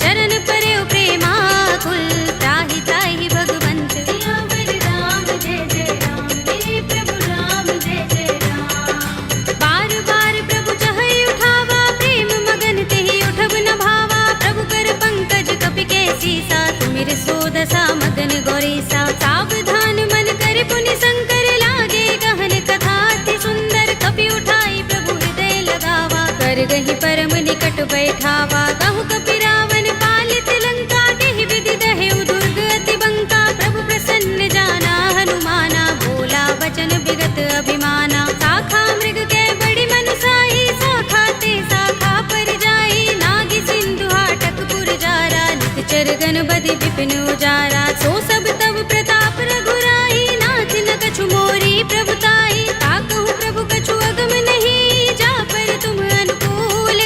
चरण परेउ प्रेमाकुल, त्राहि त्राहि भगवंत। सियावर राम जय जय राम, मेरे प्रभु राम जय जय राम। बार बार प्रभु चहई उठावा, प्रेम मगन तेहि उठब न भावा, प्रभु कर पंकज कपि के सीसा, तुमिर सोदसा मगन गौरीसा। सावधान मन कर पुनि शंकर, लागे गहन कथा अति सुंदर, कपि उठाई प्रभु हृदय लगावा, कर गहि परम निकट बैठावा। कहु कपि रावण पालित लंका, देहि विधि दहेउ दुर्ग अति बंका, प्रभु प्रसन्न जाना हनुमाना, बोला वचन विगत अभिमाना। शाखा मृग के बड़ी मनुसाही, शाखा ते शाखा पर जाई, नागी सिंधु हाटक पुर जारा, निकचर गण बदि विपिन उजारा। सो सब तब प्रताप रघुराई, नाथ न कछु मोरी प्रभुताई, ताकहु प्रभु कछु अगम नहीं, जा पर तुम अनुकूल,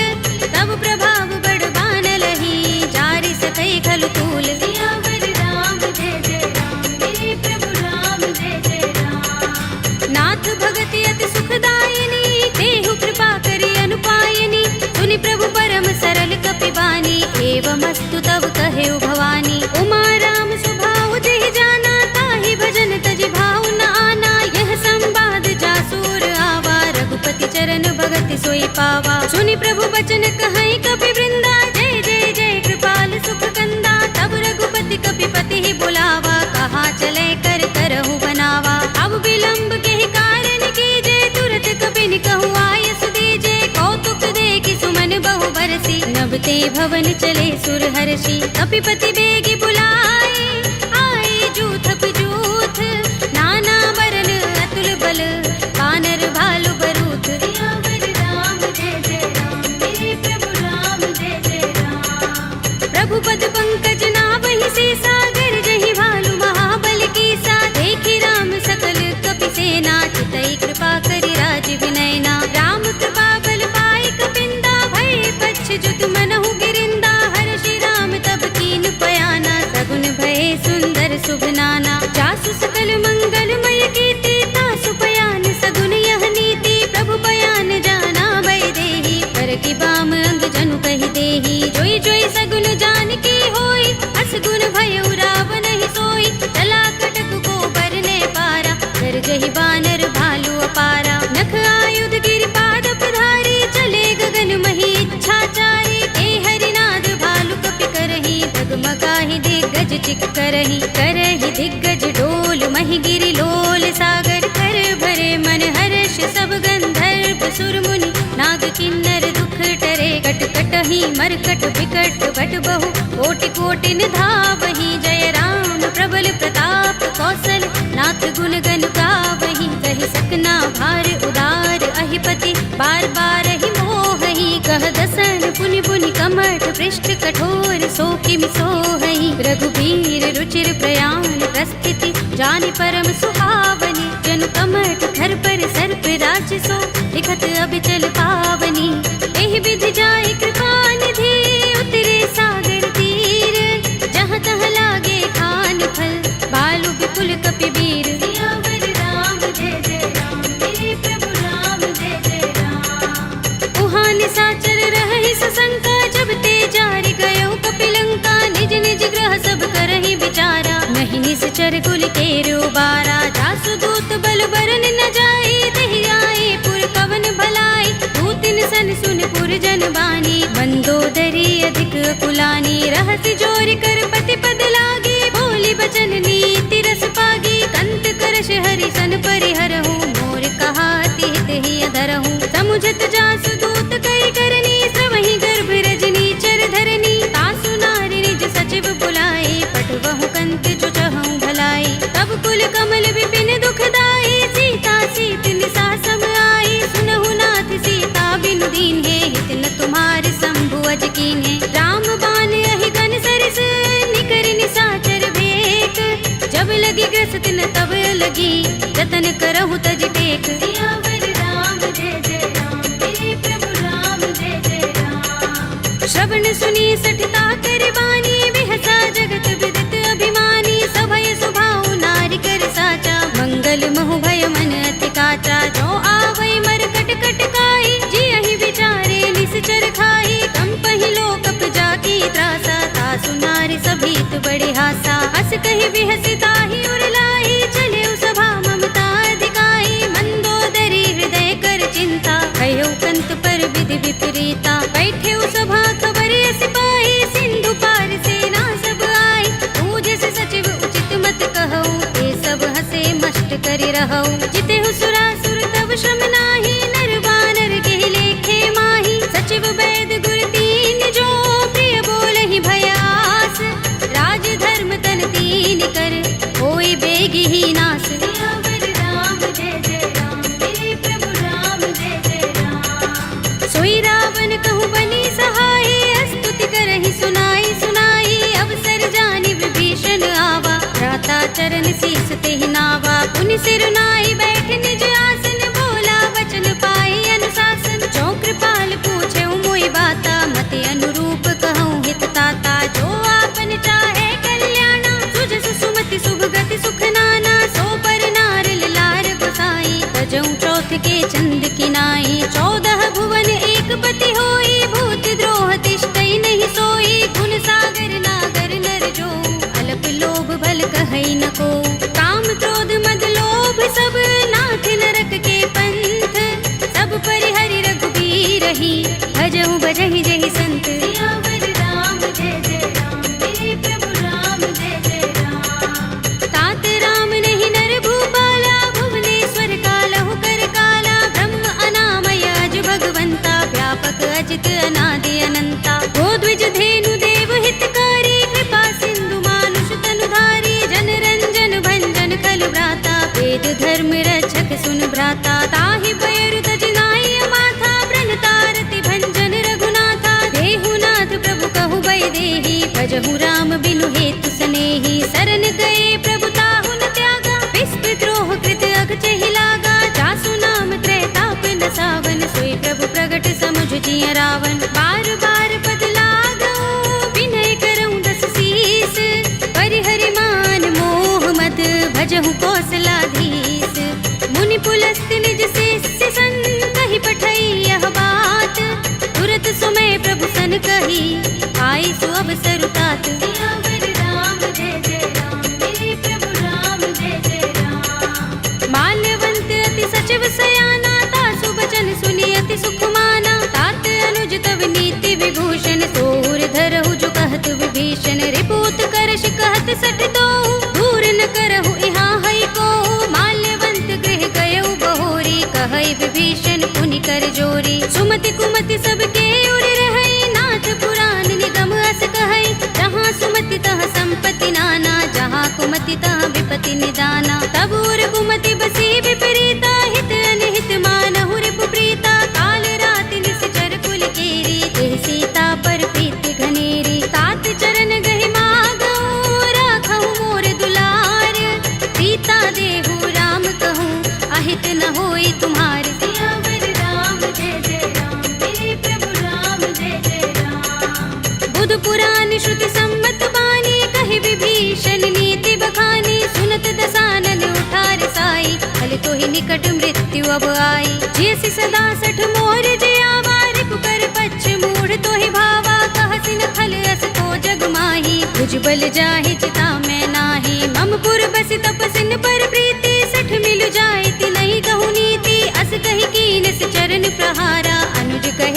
तब प्रभाव बड़ बान लही, जारि सकई खलु तूल। सियावर राम जय जय राम, मेरे प्रभु राम जय जय राम। नाथ भगति अति सुखदायिनी, देहु कृपा करि अनुपायिनी, सुनि प्रभु परम सरल कपि बानी, एवमस्तु तब कहेउ भवानी। उमा राम स्वभाव जेहि जाना, ताहि भजन तजि भाव न आना, यह संवाद जासुर आवा, रघुपति चरण भगति सोई पावा। सुनि प्रभु बचन कहई कपि वृंदा, जय जय जय कृपाल सुख कंदा, तब रघुपति कपि पति ही बुलावा, कहा चले कर करहु बनावा। अब विलंब के कारण कीजे, तुरत कपि कहु आयस दीजे, कौतुक देखि सुमन बहु बरसी, नभ ते भवन चले सुर हर्षि। कपिपति बेगी बुलाए, आए जूथप जूथ, नाना बरन अतुल बल, वानर भालु बरूथ। सियावर राम जय जय राम, मेरे प्रभु राम जय जय राम। प्रभु पद पंकज नावहि सीसा, गरजहि भालु महाबल कीसा, देखि राम सकल कपि सेना, चितई कृपा करि राज विनयना। राम कृपा बल पाई कपिंदा, भय पच्छ जुत मनहु गिरिंदा, हर्षि राम तब कीन पयाना, सगुन भय सुंदर शुभ नाना। जासु सकल मंगलमय कीर्ति, तासु पयान सगुन यह नीति, प्रभु पयान जाना भय देहि, पर की बाम अंग जनु कहि देहि। जोई जोई सगुन जानकी होई, अस गुण भयउ रावण ही सोई, चला कटक को बरने पारा, गरजहि बानर भालु अपारा। नख आयुध गिरिपाद पधारी, चले गगन मही इच्छाचारी, के हरिनाद भालु कपि करही, डगमगाहि दिग्गज चिक करही। करही दिग्गज डोल महि गिरि लोल सागर, कर भरे मन हर्ष सब गंधर्व सुर मुनि, नाग किन्नर दुख टरे। कट कटहि मरकट विकट बट बहु, कोटि कोटि निधावहि, जय राम प्रबल प्रताप कौशल, नाथ गुण गण गावहि। कहि सकना भार उदार अहिपति, बार बार ही मोहहि, कह दसन पुनि पुनि कमठ पृष्ठ कठोर, सो किमि सोहहि। रघुबीर रुचिर प्रयाण प्रस्थिति, जानि परम सुहावनी, जनु कमठ धर पर सर्प राजसो, लिखत अबिचल पावनी। एहि विधि जाय कृपा निधि, उतरे सागर तीर, जहाँ तहाँ लागे खान फल, भालु विपुल कपि वीर। सियावर राम जय जय राम, मेरे प्रभु राम जय जय राम। उहाँ निशाचर रहहि सशंका, जब ते जारि गयो कपिलंका, निज निज ग्रह सब करहि विचारा, नहीं निश्चर कुल केरु बारा। जासु दूत बल बरन न जाई, तेहि आए पुर कवन भलाई, दूतिन सन सुनपुर जन बानी, मंदोदरी अधिक कुलानी, रहस्य जोर कर पति पद लागी, बोली बचन नीति रस पागी, कंत करश हरि सन परिहरहु, मोर कहा हित ही अधरहु, समुझत जासु दूत कई करनी, श्रवहि गर्भ रजनी चर धरनी, तासु नारी निज सचिव बुलाए, पटवहु कंत जो चहु भलाई, तब कुल कमल विपिन दुखदाई, सीता सीत निसा सम आई, सुनहु नाथ सीता बिनु दीन्हे, हित न तुम्हार शंभु अज कीन्हे, राम बाण अहि गन सरिस, निकर निसाचर भेक, जब लगी ग्रस्त न तब लगी, जतन करहु तज टेक, सियावर राम जय जय राम, मेरे प्रभु राम जय जय राम। श्रवण सुनी सठता कर बानी, बिहसा जगत विदित अभिमानी, सभय सुभाउ नारी कर साचा, मंगल महु भय मन अति काचा, जो आवै मर कट कट काई, जियहि विचारे निश्चर खाई, कंपहि लोक जाकी त्रासा, तासु नारी सभीत बड़े हासा, हस कहि बिहसी ताहि उर लाई, चले सभा ममता अधिकाई, मंदोदरी हृदय कर चिंता, कहो कंत पर विधि विपरीता, बैठे सभा खबर सिपाही, सिंधु पार सेना सब आई, पूजे से सचिव उचित मत कहऊ, ये सब हसे मष्ट करि रहऊ, जिते सुरासुर तब श्रम नाही, नर बानर के लेखे माही, सचिव वैद गुर तीन जो, प्रिय बोलहि भयास, राज धर्म तन तीन कर, होई बेगी ही नास, सियावर राम जय जय राम, मेरे प्रभु राम जय जय राम। सोई रावण कहूँ बनी सहाय, स्तुति करहि सुनाई सुनाई, अवसर जानि विभीषण आवा, भ्राता चरण शीस तेहि नावा, पुनि सिर नाई बैठ निज आसन, बोला वचन पाई अनुशासन, जो कृपाल पूछे मोहि बाता, मति अनुरूप कहूँ हित ताता, जो आपन चाहे कल्याणा, सुजस सुमति शुभ गति सुख नाना, सो पर नार लार बसाई, तजऊ चौथ के चंद किनाई, 14 भुवन एक पति होई, भूत द्रोह तिष्ठई नहीं सोई, गुण सागर नागर नर जो, अल्प लोभ भल कहई न को, काम क्रोध मद लोभ सब, नाथ नरक के पंथ, सब परिहरि रघुबीर ही, भजहु भजहि जहि संत, सियावर राम जय जय राम, मेरे प्रभु राम जय जय राम। तात राम नहीं नर भूपाला, भुवनेश्वर कालहु कर काला, ब्रह्म अनामय अज भगवंता, व्यापक अजित अनादि अनंता, गोद्विज धेनु देव हितकारी, कृपा सिंधु मानुष तनुधारी, जन रंजन भंजन खल भ्राता, वेद धर्म रक्षक सुन भ्राता, ताहि पैरु तज नाई माथा, प्रणतारति भंजन रघुनाथा, देहु नाथ प्रभु कहु बै देहि, भजहु राम बिनु हेतु सनेहि, शरण गए प्रभु ताहु न त्यागा, विस्पि द्रोह कृत अगचहि लागा, जासु नाम त्रैताप न सावन, सोई प्रभु प्रगट समुझ जिय रावण, बार बार पद लागऊ, विनय करऊँ दस शीस, परिहरि मान मोह मद, भजहु कौशलाधीश, मुनि पुलस्त निज शिष्य संग, कहि पठई यह बात, तुरत सुमय प्रभु सन कही, आई सु अवसर तात, सियावर राम जय जय राम, मेरे प्रभु राम जय जय राम। माल्यवंत अति सचिव सयाना, तासु बचन सुनि अति सुख माना, तात अनुज तव नीति विभूषण, सोर धरहु जो कहत विभीषण, रिपुत करश कहत सठ दोहु, दूर न करहु इहाँ हई को, माल्यवंत गृह गयउ बहोरी, कहई विभीषण पुनि कर जोरी, सुमति कुमति सबके उर रहई, नाथ पुराण निगम अस कहई, जहाँ सुमति तहाँ संपत्ति नाना, जहाँ कुमति तहाँ विपत्ति निदाना, तब उर कुमति बसी विपरीता, हित अनहित मानहु रिपु प्रीता, काल राति निश्चर कुल केरी, देह सीता पर प्रीति घनेरी, तात चरण गहि मागऊ, राखहु मोर दुलार, सीता देहु राम कहूँ, अहित न होई तुम्हार, सियावर राम जय जय राम, मेरे प्रभु राम जय जय राम। बुध पुराण श्रुति सम्मत बानी, कहि विभीषण नीति बखानी, सुनत दसानन उठार साई, फल तो ही निकट मृत्यु अब आई, जैसी सदा सठ मोर जयावा, रिपु कर पच्छ मूढ़ तो ही भावा, कहसिन खल अस तो जग माही, तुझ बल जाहि चिता मैं नाही, मम पुर बस तपसिन पर प्रीति, सठ मिल जाए ति नहीं कहु नीति, अस कहि कीन चरण प्रहारा, अनुज कहि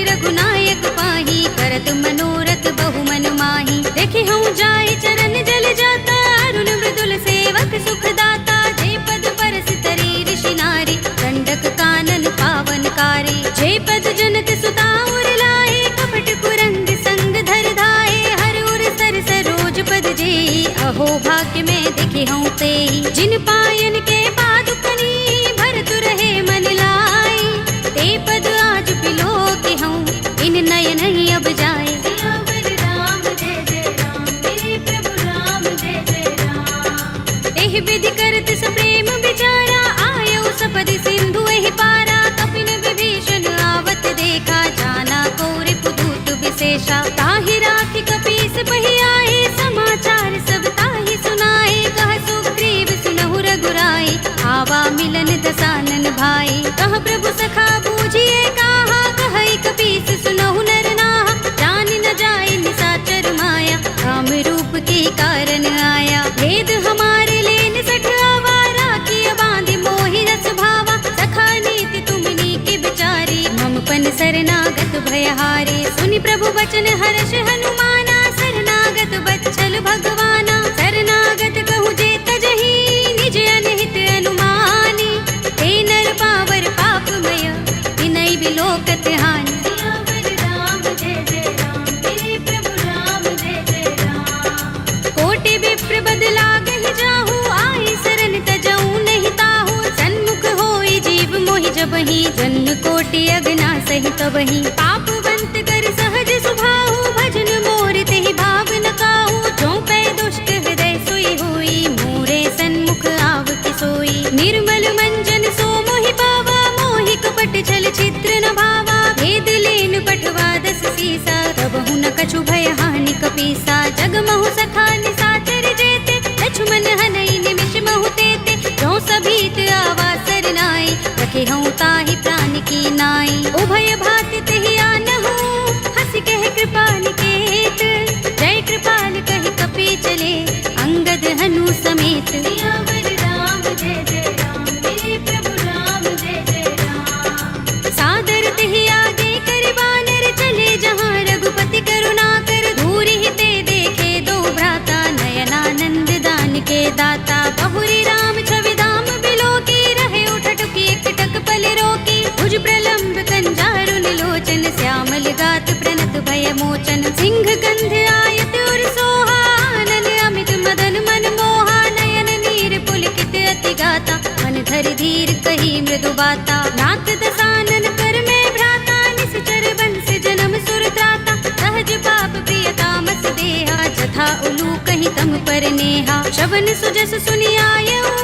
रघुनायक पाही, करत मनोरथ बहु मन माही। देखे हूँ जाय चरण जल जाता, अरुण मृदुल सेवक सुख दाता। जे पद परस तरी ऋषि नारी, दंडक कानन पावनकारी। जे पद जनत सुता उर लाए, कपट कुरंग संग धर धाए। हर उर सर सरोज पद जेई, अहो भाग्य में देखे हूँ तेई। जिन पायन के पादुकनी, भरत रहे मन लाई। ते पद आज बिलो के हूँ, इन नयन ही अब जाए। सियावर राम जय जय राम, मेरे प्रभु राम जय जय राम। एहि विधि करत सप्रेम विचारा, आयो सपदि सिंधु एहि पारा। कपिन विभीषण आवत देखा, जाना कौरि पुदूत विशेषा। ताहि राखि कपीस बहि आए, समाचार सब ताहि सुनाए। कह सुग्रीव सुनहु रघुराई, आवा मिलन दसानन भाई। कह प्रभु सखा बूझिए कहा, कहई कपीस सुनहु नर नाहा। जान न जाए निशाचर माया, काम रूप के कारण आया। भेद हमारे लेन सठ आवारा, किया बांधि मोहि रस भावा। सखा नीति तुमनी के बिचारी, मम पन शरणागत भयहारी। सुनि प्रभु वचन हर्ष हनुमाना, शरणागत बच्चल भगवाना। शरणागत कहूँ जे तजहि, निज अनहित अनुमानी। हे नर पावर पापमय, विनय बिलोकत हानि। सियावर राम जय जय राम, मेरे प्रभु राम जय जय राम। कोटि विप्र बदला गहि जाहू, आई शरण तजऊ नहीं ताहू। सन्मुख होई जीव मोहि जबहि, जन्म कोटि अगना सहि तबहि। पापवंत कर सहज सुभाहु, भजन मोर तेहि भाव न काहू। जो पै दुष्ट हृदय सोई होई, मोरे सन्मुख आव के सोई। निर्मल मंजन सो मोहि पावा, मोहि कपट छल चित्र न भावा। भेद लेन पठवा दस सीसा, तबहु न कछु भय हानि कपीसा। जग महु सखा निशाचर जेते, लक्ष्मण हनई निमिष महु तेते। जो सभीत आवा सरनाई, रखे हूँ ताहि प्राण की नाई। उभय भाति तेहि आनहु, हंस कह कृपाल केत। जय कृपाल कहि कपी चले, अंगद हनु समेत। सियावर राम जय जय राम, मेरे प्रभु राम जय जय राम। सादर तेहि आगे कर बानर, चले जहाँ रघुपति करुणा कर। दूर ही ते देखे दो भ्राता, नयनानंद दान के दाता। बहुरी राम छवि धाम बिलो की, रहे उठटुकी एकटक पल रोकी। भुज प्रलंब कंजारुन लोचन, श्यामल गात प्रणत भय मोचन। सिंह गंध आयत उर सोहा, आनन अमित मदन मन मोहा। नयन नीर पुलकित अति गाता, मन धरि धीर कही मृदु बाता। नाथ दसानन कर में भ्राता, निश्चर बंस जन्म सुर त्राता। सहज पाप प्रिय तामस देहा, जथा उलू कहीं तम पर नेहा। श्रवण सुजस सुनि आयऊ,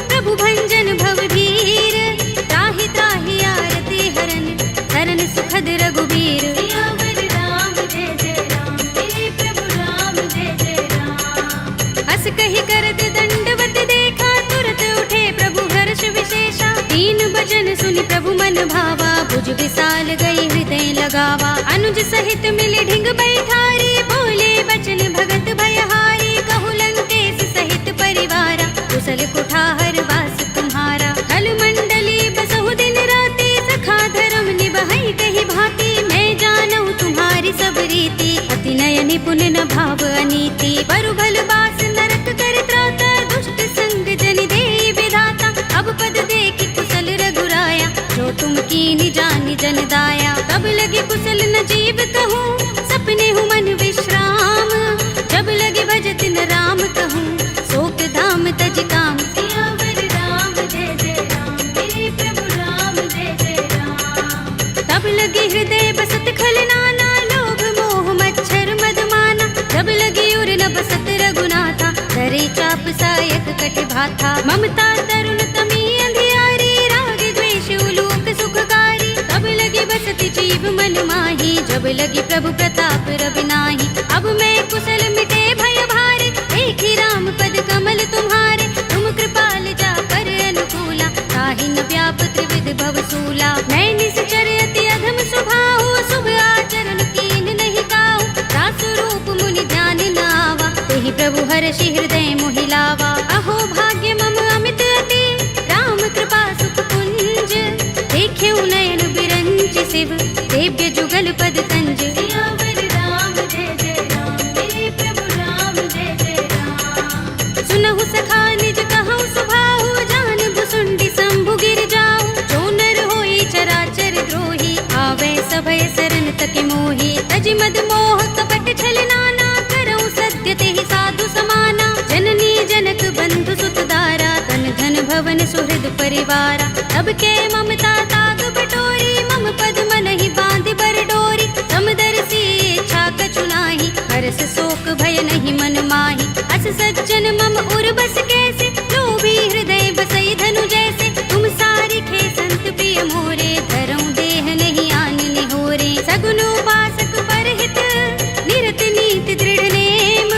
प्रभु भंजन भव भीर। त्राहि त्राहि आरती हरन, शरण सुखद रघुबीर। सियावर राम जय जय राम, मेरे प्रभु राम जय जय राम। हस कहि करत दंडवत देखा, तुरत उठे प्रभु हर्ष विशेषा। दीन भजन सुनि प्रभु मन भावा, भुज विशाल गई हृदय लगावा। अनुज सहित मिले ढिंग बैठारी, बोले बचन भगत भयहारी। कहु लंकेश सहित परिवारा, कुशल कुठार वास तुम्हारा। खल मंडली बसहु दिन राति, सखा धर्म निबहै कहि भांति। मैं जानऊ तुम्हारी सब रीति, अति नय निपुण न भाव अनीति। बरु भल बास नरक कर त्राता, दुष्ट संग जन देई विधाता। अब पद देखि कुशल रघुराया, जो तुम कीनि जानि जन दाया। तब लगे कुशल न जीव कहूँ, सपने हूँ मन विश्राम। जब लगे भजत न राम कहूँ, शोक धाम तज काम। सियावर राम जय जय राम, मेरे प्रभु राम जय जय राम। तब लगे हृदय बसत खल नाना, लोभ मोह मच्छर मदमाना। जब लगे उर न बसत रघुनाथा, धरे चाप सायक कट भाथा। ममता तरुण तमी अंधियारी, राग द्वेष उलूक सुखकारी। तब लगे बसत जीव मन माही, जब लगे प्रभु प्रताप रवि नाही। अब मैं कुशल मिटे भय भारे, देखी राम पद कमल तुम्हारे। तुम कृपाल जा कर अनुकूला, ताहि न व्याप त्रिविध भव सूला। मैं निश्चर अति अधम स्वभाव, शुभ आचरण कीन नहीं काहू। दासु रूप मुनि ध्यान न आवा, तेहि प्रभु हर्षि हृदय मोहि लावा। अहो भाग्य मम अमित अति, राम कृपा सुख कुंज। देख्यऊ नयन बिरंच शिव, दिव्य जुगल पद कंज। सियावर राम जय जय राम, मेरे प्रभु राम जय जय राम। सुनहु सखा निज कहूँ सुभाहु, जान भुसुंडी शंभु गिर जाऊ। जो नर होई चराचर द्रोही, आवे सभय शरण तक मोही। तज मद मोह कपट छल नाना, करऊँ सत्य तेहि साधु समाना। जननी जनक बंधु सुत दारा, तन धन भवन सुहृद परिवारा। तब के ममता ताग बटोरी, मम पद मन ही बांध बर डोरी। समदर्शी इच्छा कछु नाही, हरस शोक भय नहीं मन माही। अस सज्जन मम उर बस कैसे, जो भी हृदय बसई धनु जैसे। तुम सारिखे संत प्रिय मोरे, धरऊँ देह नहीं आन निहोरे। सगुन उपासक परहित, निरत नीति दृढ़ नेम।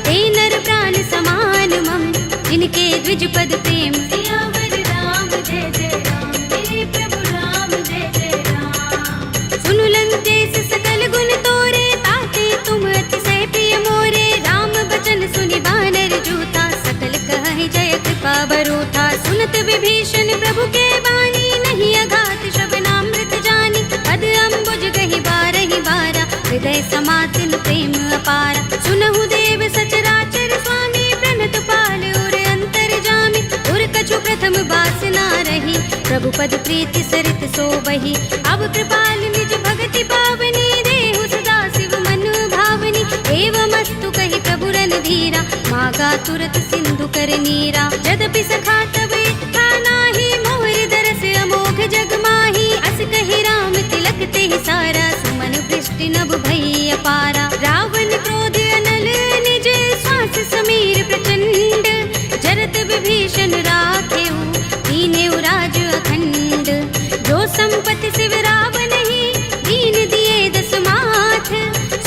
ते नर प्राण समान मम, जिनके द्विज पद प्रेम। सियावर राम जय जय राम, मेरे प्रभु राम जय जय राम। सुनु लंकेश सकल गुण तोरे, ताते तुम अतिशय प्रिय मोरे। राम बचन सुनि बानर जूथा, सकल कहहि जय कृपा बरूथा। सुनत विभीषण प्रभु के बानी, नहीं अघात श्रवणामृत जानी। पद अम्बुज गहि बारहि बारा, हृदय समातिन प्रेम अपारा। सुनहु देव सचराचर स्वामी, प्रणत पाल उर अंतर जामी। उर कछु प्रथम बासना रही, प्रभु पद प्रीति सरित सोबहि। अब कृपाल निज भगति पावनी, देहु सदा शिव मन भावनी। एवमस्तु कहि प्रभु रणधीरा, मागा तुरत सिंधु कर नीरा। यद्यपि सखा तब इच्छा नाही, मोर दरस अमोघ जग माही। अस कहि राम तिलक तेहि सारा, सुमन वृष्टि नभ भई अपारा। रावण क्रोध अनल निज, श्वास समीर प्रचंड। जरत विभीषण राखेऊ, दीनेउ राज अखंड। जो संपत्ति शिव रावण ही, दीन दिए दस माथ।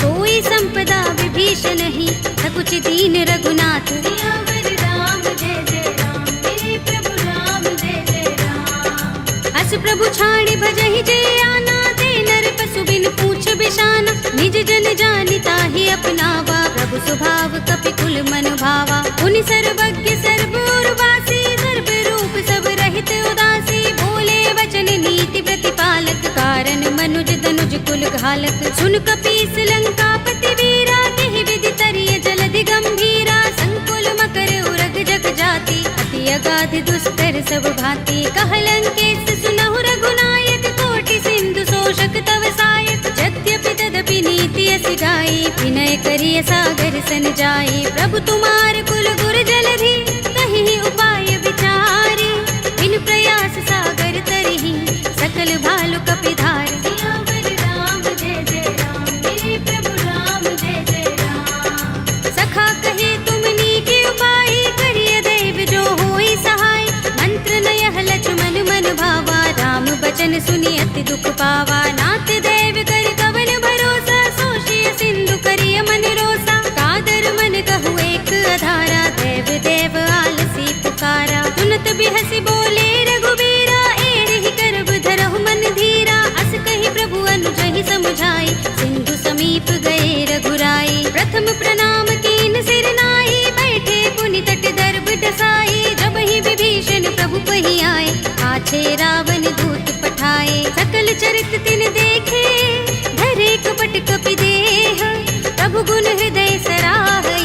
सोई संपदा विभीषण ही, सकुच दीन रघुनाथ। सियावर राम जय जय राम, मेरे प्रभु राम जय जय राम। अस प्रभु छाड़ी भजहि जय आना, ते नर पशु बिन पूछ बिशाना। निज जन जानि ताहि अपनावा, प्रभु स्वभाव कपि कुल मन भावा। पुनि सर्वज्ञ सर्व उर्वासी, सर्व रूप सब रहित उदासी। बोले वचन नीति प्रतिपालक, कारण मनुज तनुज कुल घालक। सुन कपीस लंकापति वीरा, केहि विधि तरिय जलधि गंभीरा। संकुल मकर उरग जग जाति, अति अगाध दुस्तर सब भांति। कह लंकेश सुनहु रघुनायक, कोटि सिंधु शोषक तव सायक। यद्यपि तदपि नीति अस गाई, विनय करिय सागर सन जाई। प्रभु तुम्हार कुल गुर जलधि, कहि उपाय विचारी। बिन प्रयास सागर तरहि, सकल भालु कपिधार। सियावर राम जय जय राम, मेरे प्रभु राम जय जय राम। सखा कहे तुम नीके उपाय, करिय दैव जो होई सहाय। मंत्र नयह लक्ष्मण मन भावा, राम बचन सुनि अति दुख पावा। नाथ दैव कर कवन भरोसा, सोषिय सिंधु करिय मन रोसा। कादर मन कहु एक अधारा, देव देव आलसी पुकारा। सुनत बिहसि बोले रघुबीरा, एहि करब धरहु मन धीरा। अस कहि प्रभु अनुजहि समुझाई, सिंधु समीप गए रघुराई। प्रथम प्रणाम कीन सिर नाई, बैठे पुनि तट दर्भ डसाई। जब ही विभीषण प्रभु पहि आए, पाछे रावण दूत पठाए। सकल चरित तिन देखे, धरे कपट कपि देह। प्रभु गुण हृदय सराहई,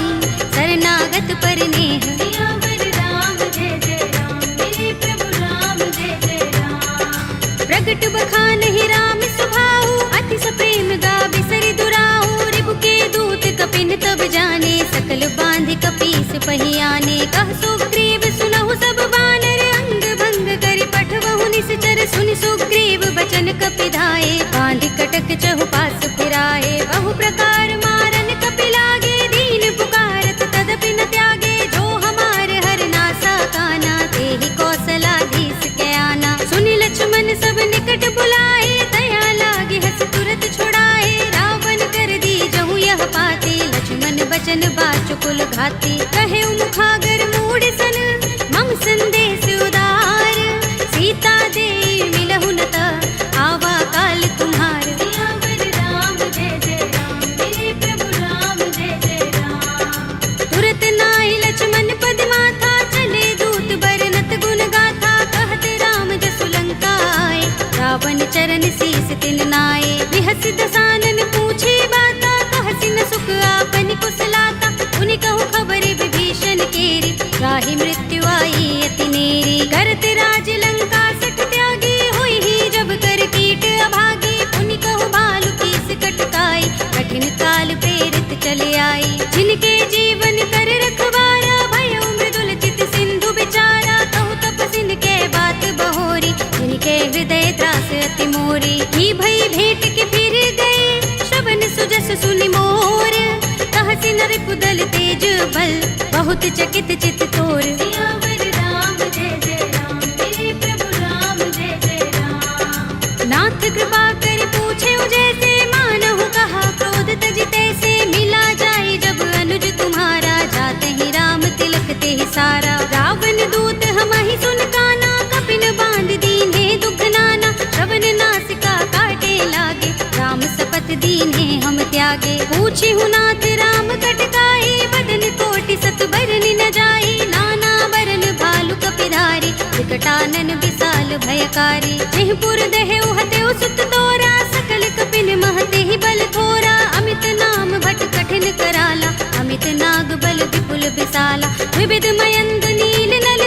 शरणागत पर नेह। सियावर राम जय जय राम, मेरे प्रभु राम जय जय राम। प्रगट बखानहि राम सुभाऊ, अति सप्रेम गावि सरि दुराऊ। रिपु के दूत कपिन तब जाने, सकल बांधि कपीस पहि आने। कह सुग्रीव सुनहु सब बानर, अंग भंग करि पठवहु निश्चर। सुनि सुग्रीव बचन कपिधाए, बांधि कटक चहुपास फिराए। बहु प्रकार मारन कपि लागे, दीन पुकारत तदपि न त्यागे। जो हमार हर नासा काना, तेहि कौशलाधीश के आना। सुनि लक्ष्मण सब निकट बुलाए, दया लागे हस तुरत छुड़ाए। रावण कर दी जहु यह पाते, लक्ष्मण बचन बाचुकुल घाती। कहे मुखागर मूढ़ सन, मम संदेश उदार। सीता दे मिलहु न त, आवा काल तुम्हार। सियावर राम जय जय राम, मेरे प्रभु राम जय जय राम। तुरत नाहि लक्ष्मण पद माथा, चले दूत बरनत गुण गाथा। कहत राम जसु लंका आए, रावण चरण शीस तिन नाये। बिहस दसानन पूछे बाता, कहसी न सुख आपन कुशलाता। उनि कहु खबर विभीषण केरी, राहि मृत्यु आई अति नेरी। करत राज लंका सठ त्यागी, हुई ही जब कर कीट अभागी। उनि कहु भालु कीस कटकाई, कठिन काल प्रेरित चले आई। जिनके जीवन कर रखवारा, भयउ मृदुल चित सिंधु बिचारा। कहु तपसिन के बात बहोरी, जिनके हृदय त्रास अति मोरी। ही भई भेंट के फिर गए, श्रवण सुजस सुनि मोर। कहसी नर कुदल तेज बल, बहुत चकित चित तोर। सियावर राम जय जय राम, मेरे प्रभु राम जय जय राम। नाथ कृपा कर पूछे जैसे, मानहु कहा क्रोध तज तैसे। मिला जाए जब अनुज तुम्हारा, जाते ही राम तिलक ते सारा। रावण दूत हमहि सुन काना, कपिन बांध दीन्हे दुख नाना। श्रवण नासिका काटे लागे, राम सपत दीन्हे हम त्यागे। पूछिहु नाथ राम कटकाई, बदन कोटि सत बरन न जाई। नाना बरन भालु कपिधारी, विकटानन विशाल भयकारी। जेहि पुर देहु हतेउ सुत तोरा, सकल कपिन महते ही बल थोरा। अमित नाम भट कठिन कराला, अमित नाग बल विपुल विशाला। विविध मयंग नील नल,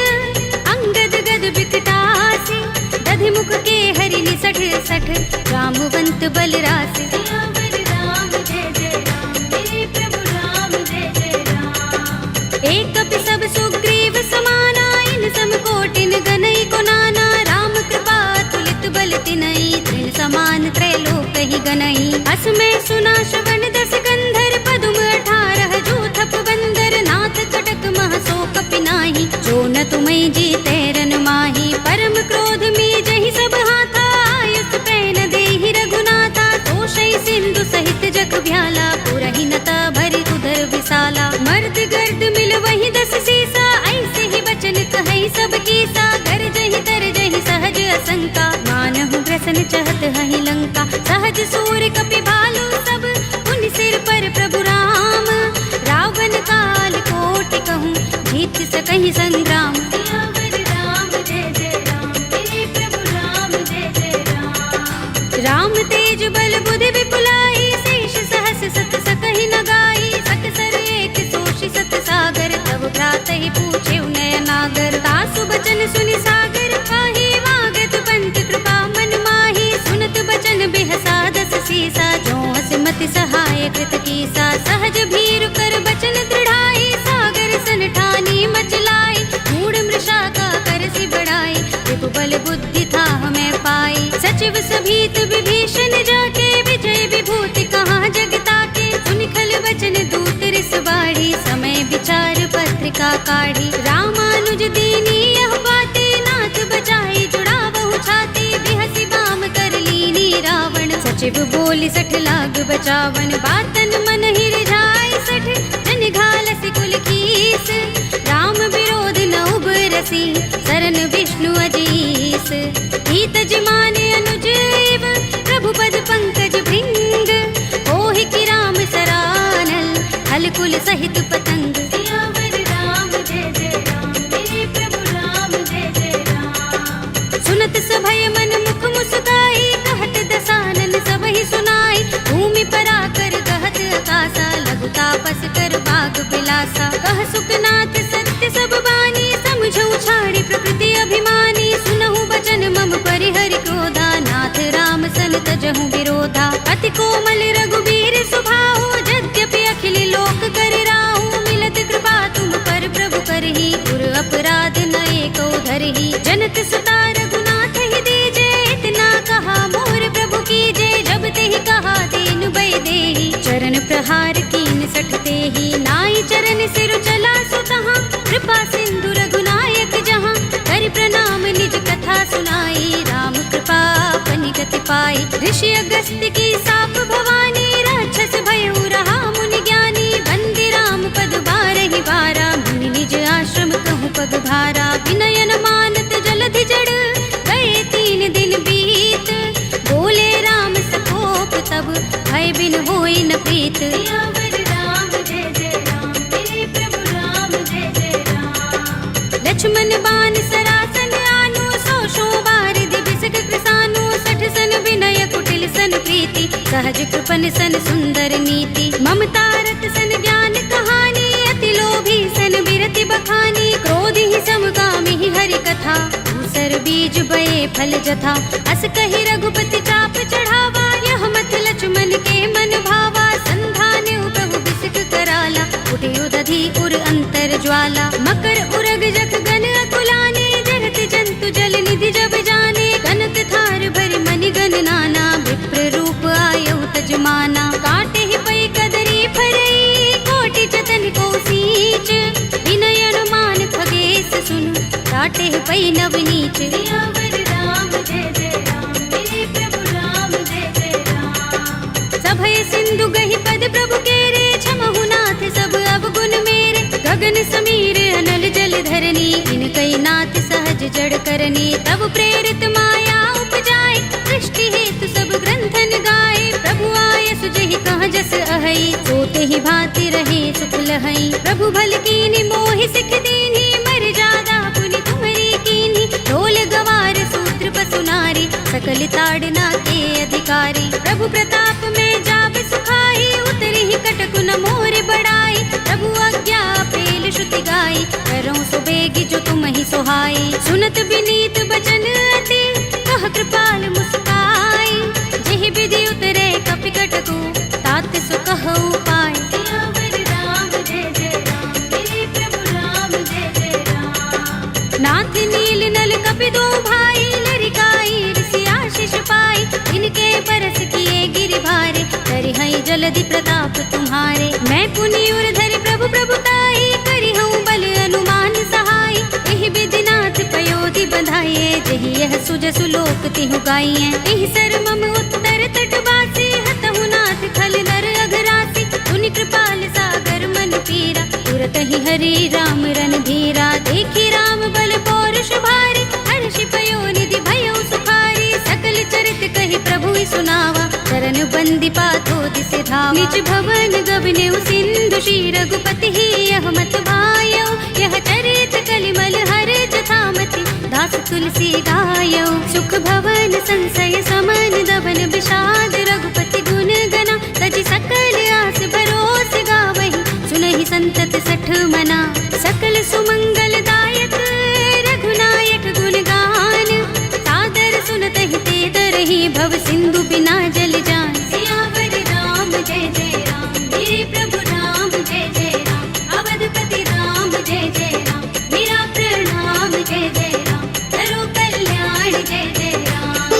अंगद गद विकटासी। दधि मुख के हरि निसठ सठ, रामवंत बल रासि। सियावर राम जय जय राम, मेरे प्रभु राम जय जय राम। एक कपि सब सुग्रीव समाना, इन सम कोटिन गनई को नाना। राम कृपा तुलित बल तिनई, तृण समान त्रैलोक ही गनई। अस में सुना श्रवण दस गंधर, पदुम 18 जूथप बंदर। नाथ कटक मह सो कपि नाही, जो न तुम्हें जीते रन माही। परम क्रोध में जहि सब हाथा, आयुष पैन देहि रघुनाथा। तोषै सिंधु सहित जग भ्याला, पुरहि नता भरि उदर विशाला। मर्द गर्द मिल वही 10 सीसा, ऐसे ही बचन कहै सब कीसा। गरजहि तरजहि सहज असंका, मानहु ग्रसन चहत हहि लंका। सहज सूर कपि भालु सब, उनि सिर पर प्रभु राम। रावण काल कोटि कहूँ, जीत सकहि संग्राम। सियावर राम जय जय राम, मेरे प्रभु राम जय जय राम। राम तेज बल बुद्धि विपुलाई, शेष सहस सत सकहि न गाई। सकसर एक सोषि सत सागर, तब भ्रातहि पूछे नयनागर। तासु बचन सुनि सागर काहि, मागत पंत कृपा मन माही। सुनत बचन बिहसा 10 सीसा, जो हस मति सहाय कृत कीसा। सहज भीरु कर बचन दृढ़ाई, सागर सन ठानी मचलाई। मूढ़ मृषा का करसि बढ़ाई, रिपु बल बुद्धि था हमें पाई। सचिव सभीत विभीषण जाके, विजय विभूति कहाँ जग ताके। सुनि खल बचन दूत रिस बाढ़ी, समय विचार पत्रिका काढ़ी। रामानुज दीनी यह बातें, नाथ बचाई जुड़ावहु छाती। बिहसि बाम कर लीनी रावण, सचिव बोली 60 लाग बचावन। बातन मन ही रिझाई 60, जन घालसि कुल कीस। राम विरोध न उबरसी, सरन विष्णु अजीस। हित जिमाने अनुज एव, प्रभु पद पंकज भृंग। ओहि की राम सरानल, हल कुल सहित पतंग। सियावर राम जय जय राम, मेरे प्रभु राम जय जय राम। सुनत सभय मन मुख मुस्काई, कहत दसानन सबहि सुनाई। भूमि पराकर गहत आकाशा, लघु तापस कर बाग बिलासा। कह सुखनाथ सत्य सब बानी, समझौ छाड़ी प्रकृति अभिमानी। सुनहु बचन मम परिहरि क्रोधा, नाथ राम सन तजहु विरोधा। अति कोमल रघुबीर सुभाहु, यद्यपि अखिल लोक कर राहु। मिलत कृपा तुम पर प्रभु करही, गुर अपराध न एको धरही। जनक सुता रघुनाथ ही दीजे, इतना कहा मोर प्रभु कीजे। जब तेहि कहा दीन भय देहि, चरण प्रहार कीन 60 तेहि। नाई चरण सिर चला सुतहाँ, कृपा सिंधु रघुनायक जहाँ। कर प्रणाम निज कथा सुनाई, राम कृपा अपनि गति पाई। ऋषि अगस्त्य की साप भवानी, राक्षस भयउ रहा मुनि ज्ञानी। बंदी राम पद बारहि बारा, मुनि निज आश्रम कहूँ पग भारा। विनयन मानत जलधि जड़, गए 3 दिन बीत। बोले राम सकोप तब, भय बिन होई न प्रीत। सियावर राम जय जय राम, मेरे प्रभु राम जय जय राम। लक्ष्मण बान सरासन आनो, 100 बार दिबिसक कृसानो। 60 सन विनय कुटिल सन प्रीति, प्रीति, सहज कृपन सन सुंदर नीति, ममता रत सन ज्ञान कहानी, अति लोभी सन बिरति बखानी, क्रोध ही समकामी ही हरि कथा, दूसर बीज बये फल जथा, अस कहि रघुपति चाप चढ़ावा, यह मत लक्ष्मण के मन भावा, संधान प्रभु बिसिक कराला, उठे उदधि उर अंतर ज्वाला, मकर उरग जख गन अकुलाने, जगत जंतु जल निधि जब जाने, कनक थार भर मनि गण नाना, विप्र रूप आयौ तजमाना, काटे ही पै कदरी फरई, कोटि जतन को सींच, विनय अनुमान खगेश सुन, काटे ही पै नवनीच, सियावर राम जय जय राम, मेरे प्रभु राम जय जय राम, सभय सिंधु गहि पद प्रभु केरे, छमहु नाथ सब अवगुण मेरे, गगन समीर अनल जल धरनी, इनकई नाथ सहज जड़ करनी, तब प्रेरित माया उपजाए, सृष्टि हेतु सब ग्रंथन गाए, प्रभु आय सुजहि कहाँ जस अहै, सोते ही भांति रहे सुख लहै, प्रभु भल कीनी मोहि सिख दीनी, मर जादा पुनि तुम्हरी कीनी, ढोल गवार सूत्र पसु नारी, सकल ताड़ना के अधिकारी, प्रभु प्रताप में जाब सुखाई, उतरी ही कटकु न मोर बढ़ाई, प्रभु आज्ञा पेल श्रुति गाई, करऊं सो बेगी जो तुम ही सोहाई, सुनत विनीत बचन अति, कह कृपाल मुस्काई, जेहि विधि उतरे कपि कटकु, तात सो कहु पाय, सियावर राम जय जय राम, मेरे प्रभु राम जय जय राम, नाथ नील नल कपि दो भाई, लरिकाई ऋषि आशीष पाई, इनके बरस किए गिरि भारे, करिहई जलधि प्रताप तुम्हारे, मैं पुनि उर धरि प्रभु प्रभुताई, करिहऊँ बल अनुमान सहाय, एहि विधिनाथ पयोधि बधाइए, जेहि यह सुजसु लोक तिहु गाइए, एहि सर मम उत्तर तट बासी, हतहु नाथ खल नर अघरासी, सुनि कृपाल सागर मन पीरा, तुरत ही हरि राम रन धीरा, देखी राम बल पौरुष भारी, हर्षि पयो निधि भयो सुखारी, सकल चरित कहि प्रभु सुनावा, चरण बंदी पाथो दिसे धावा, निज भवन गबनेउ सिंधु श्री रघुपति ही यह मत भायौ, यह चरित कलिमल हर जथामति, दास तुलसी गायौ, सुख भवन संशय समन दबन विषाद, रघुपति गुण गना, तजि सकल आस भरोस गावहि, सुनहि संतत सठ मना, सकल सुमंगल दायक रघुनायक गुण गान, सादर सुनतहि ते दरहि भव सिंधु बिना जल जान, सियावर राम जय जय राम, मेरे प्रभु राम जय जय राम, अवधपति राम जय जय राम, मेरा प्रणाम जय जय राम, करो कल्याण जय जय राम।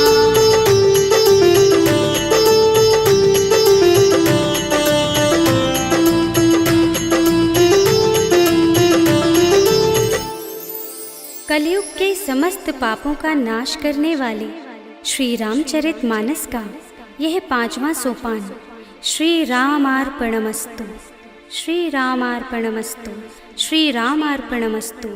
कलयुग के समस्त पापों का नाश करने वाले श्री रामचरित मानस का यह 5वां सोपान, श्री रामार्पणमस्तु, श्री रामार्पणमस्तु, श्री रामार्पणमस्तु।